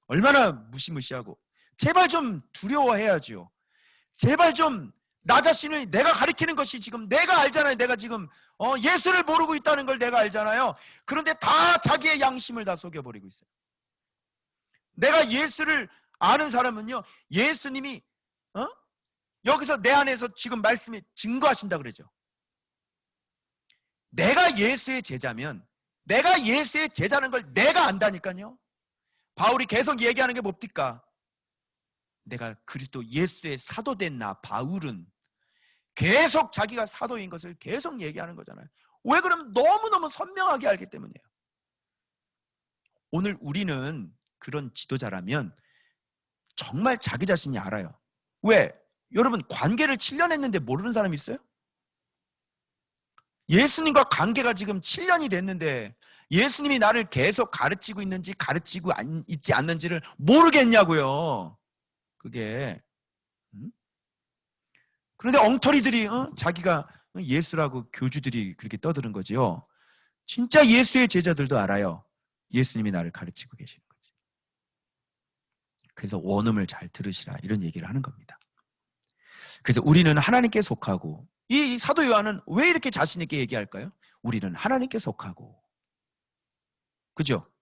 얼마나 무시무시하고. 제발 좀 두려워해야죠. 제발 좀 나 자신을 내가 가리키는 것이 지금 내가 알잖아요. 내가 지금 예수를 모르고 있다는 걸 내가 알잖아요. 그런데 다 자기의 양심을 다 속여버리고 있어요. 내가 예수를 아는 사람은요, 예수님이 여기서 내 안에서 지금 말씀이 증거하신다 그러죠. 내가 예수의 제자면, 내가 예수의 제자는 걸 내가 안다니까요. 바울이 계속 얘기하는 게 뭡니까? 내가 그리스도 예수의 사도된 나 바울은, 계속 자기가 사도인 것을 계속 얘기하는 거잖아요. 왜 그러면 너무너무 선명하게 알기 때문이에요. 오늘 우리는 그런 지도자라면 정말 자기 자신이 알아요. 왜? 여러분, 관계를 7년 했는데 모르는 사람이 있어요? 예수님과 관계가 지금 7년이 됐는데 예수님이 나를 계속 가르치고 있는지 가르치고 있지 않는지를 모르겠냐고요. 그게. 그런데 엉터리들이 자기가 예수라고 교주들이 그렇게 떠드는 거지요. 진짜 예수의 제자들도 알아요. 예수님이 나를 가르치고 계시는 거지. 그래서 원음을 잘 들으시라, 이런 얘기를 하는 겁니다. 그래서 우리는 하나님께 속하고, 이 사도 요한은 왜 이렇게 자신 있게 얘기할까요? 우리는 하나님께 속하고. 그죠?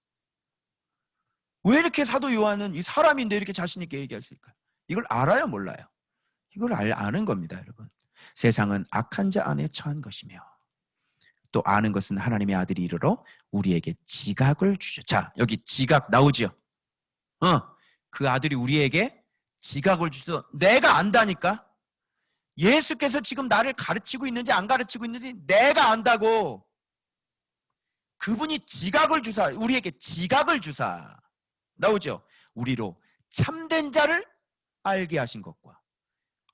왜 이렇게 사도 요한은 이 사람인데 이렇게 자신 있게 얘기할 수 있을까요? 이걸 알아요, 몰라요? 이걸 아는 겁니다, 여러분. 세상은 악한 자 안에 처한 것이며, 또 아는 것은 하나님의 아들이 이르러 우리에게 지각을 주죠. 자, 여기 지각 나오지요? 그 아들이 우리에게 지각을 주셔서 내가 안다니까? 예수께서 지금 나를 가르치고 있는지 안 가르치고 있는지 내가 안다고. 그분이 지각을 주사, 우리에게 지각을 주사. 나오죠? 우리로 참된 자를 알게 하신 것과,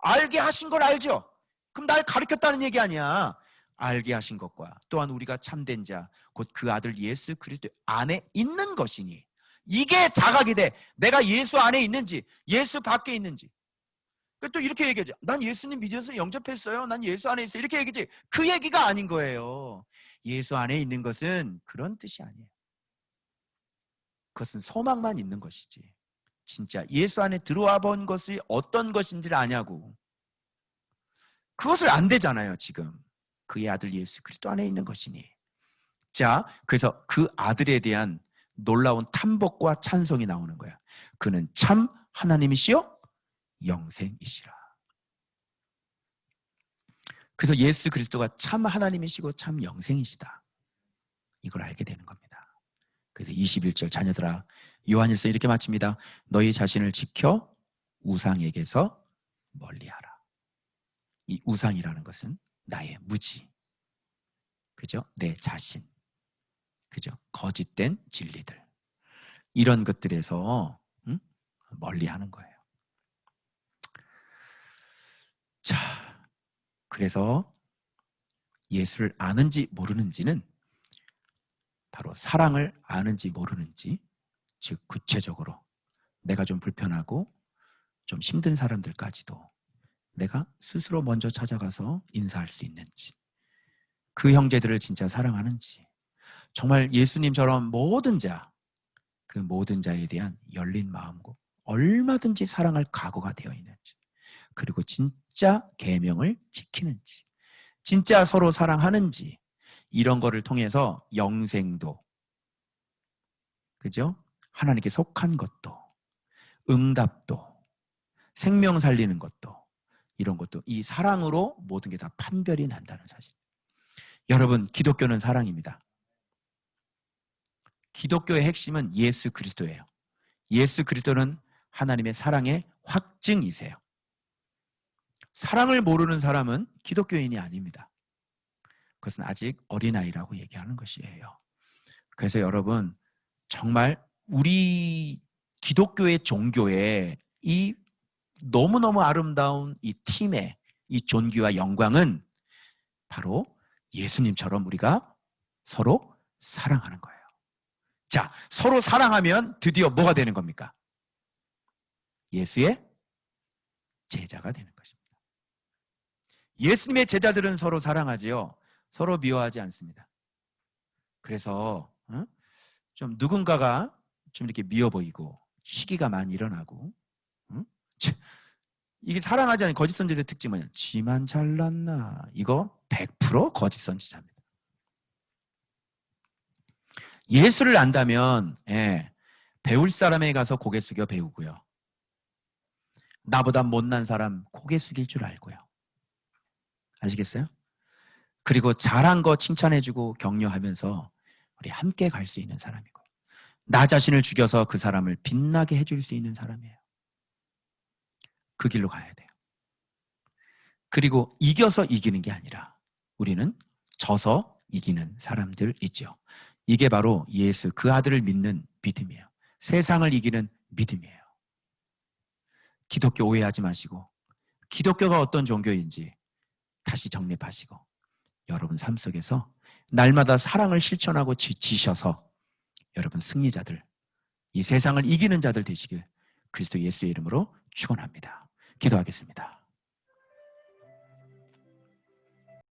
알게 하신 걸 알죠? 그럼 날 가르쳤다는 얘기 아니야. 알게 하신 것과, 또한 우리가 참된 자, 곧 그 아들 예수 그리스도 안에 있는 것이니, 이게 자각이 돼. 내가 예수 안에 있는지 예수 밖에 있는지. 또 이렇게 얘기하죠. 난 예수님 믿어서 영접했어요. 난 예수 안에 있어요. 이렇게 얘기지. 그 얘기가 아닌 거예요. 예수 안에 있는 것은 그런 뜻이 아니에요. 그것은 소망만 있는 것이지, 진짜 예수 안에 들어와 본 것이 어떤 것인지를 아냐고. 그것을 안 되잖아요. 지금 그의 아들 예수 그리스도 안에 있는 것이니. 자, 그래서 그 아들에 대한 놀라운 탐복과 찬송이 나오는 거야. 그는 참 하나님이시요 영생이시라. 그래서 예수 그리스도가 참 하나님이시고 참 영생이시다, 이걸 알게 되는 겁니다. 그래서 21절, 자녀들아, 요한일서 이렇게 마칩니다. 너희 자신을 지켜 우상에게서 멀리하라. 이 우상이라는 것은 나의 무지, 그죠? 내 자신, 그죠? 거짓된 진리들, 이런 것들에서 멀리하는 거예요. 자, 그래서 예수를 아는지 모르는지는 바로 사랑을 아는지 모르는지, 즉 구체적으로 내가 좀 불편하고 좀 힘든 사람들까지도 내가 스스로 먼저 찾아가서 인사할 수 있는지, 그 형제들을 진짜 사랑하는지, 정말 예수님처럼 모든 자, 그 모든 자에 대한 열린 마음과 얼마든지 사랑할 각오가 되어 있는지, 그리고 진짜 계명을 지키는지, 진짜 서로 사랑하는지, 이런 거를 통해서 영생도, 그죠? 하나님께 속한 것도, 응답도, 생명 살리는 것도, 이런 것도 이 사랑으로 모든 게 다 판별이 난다는 사실. 여러분, 기독교는 사랑입니다. 기독교의 핵심은 예수 그리스도예요. 예수 그리스도는 하나님의 사랑의 확증이세요. 사랑을 모르는 사람은 기독교인이 아닙니다. 그것은 아직 어린아이라고 얘기하는 것이에요. 그래서 여러분, 정말 우리 기독교의 종교의 이 너무너무 아름다운 이 팀의 이 존귀와 영광은 바로 예수님처럼 우리가 서로 사랑하는 거예요. 자, 서로 사랑하면 드디어 뭐가 되는 겁니까? 예수의 제자가 되는 것입니다. 예수님의 제자들은 서로 사랑하지요. 서로 미워하지 않습니다. 그래서 좀 누군가가 좀 이렇게 미워 보이고 시기가 많이 일어나고 이게 사랑하지 않는 거짓 선지자의 특징이 뭐냐? 지만 잘났나? 이거 100% 거짓 선지자입니다. 예수를 안다면 배울 사람에게 가서 고개 숙여 배우고요. 나보다 못난 사람 고개 숙일 줄 알고요. 아시겠어요? 그리고 잘한 거 칭찬해주고 격려하면서 우리 함께 갈 수 있는 사람이고, 나 자신을 죽여서 그 사람을 빛나게 해줄 수 있는 사람이에요. 그 길로 가야 돼요. 그리고 이겨서 이기는 게 아니라 우리는 져서 이기는 사람들이죠. 이게 바로 예수 그 아들을 믿는 믿음이에요. 세상을 이기는 믿음이에요. 기독교 오해하지 마시고 기독교가 어떤 종교인지 다시 정립하시고 여러분 삶 속에서 날마다 사랑을 실천하고 지셔서 여러분 승리자들, 이 세상을 이기는 자들 되시길 그리스도 예수의 이름으로 축원합니다. 기도하겠습니다.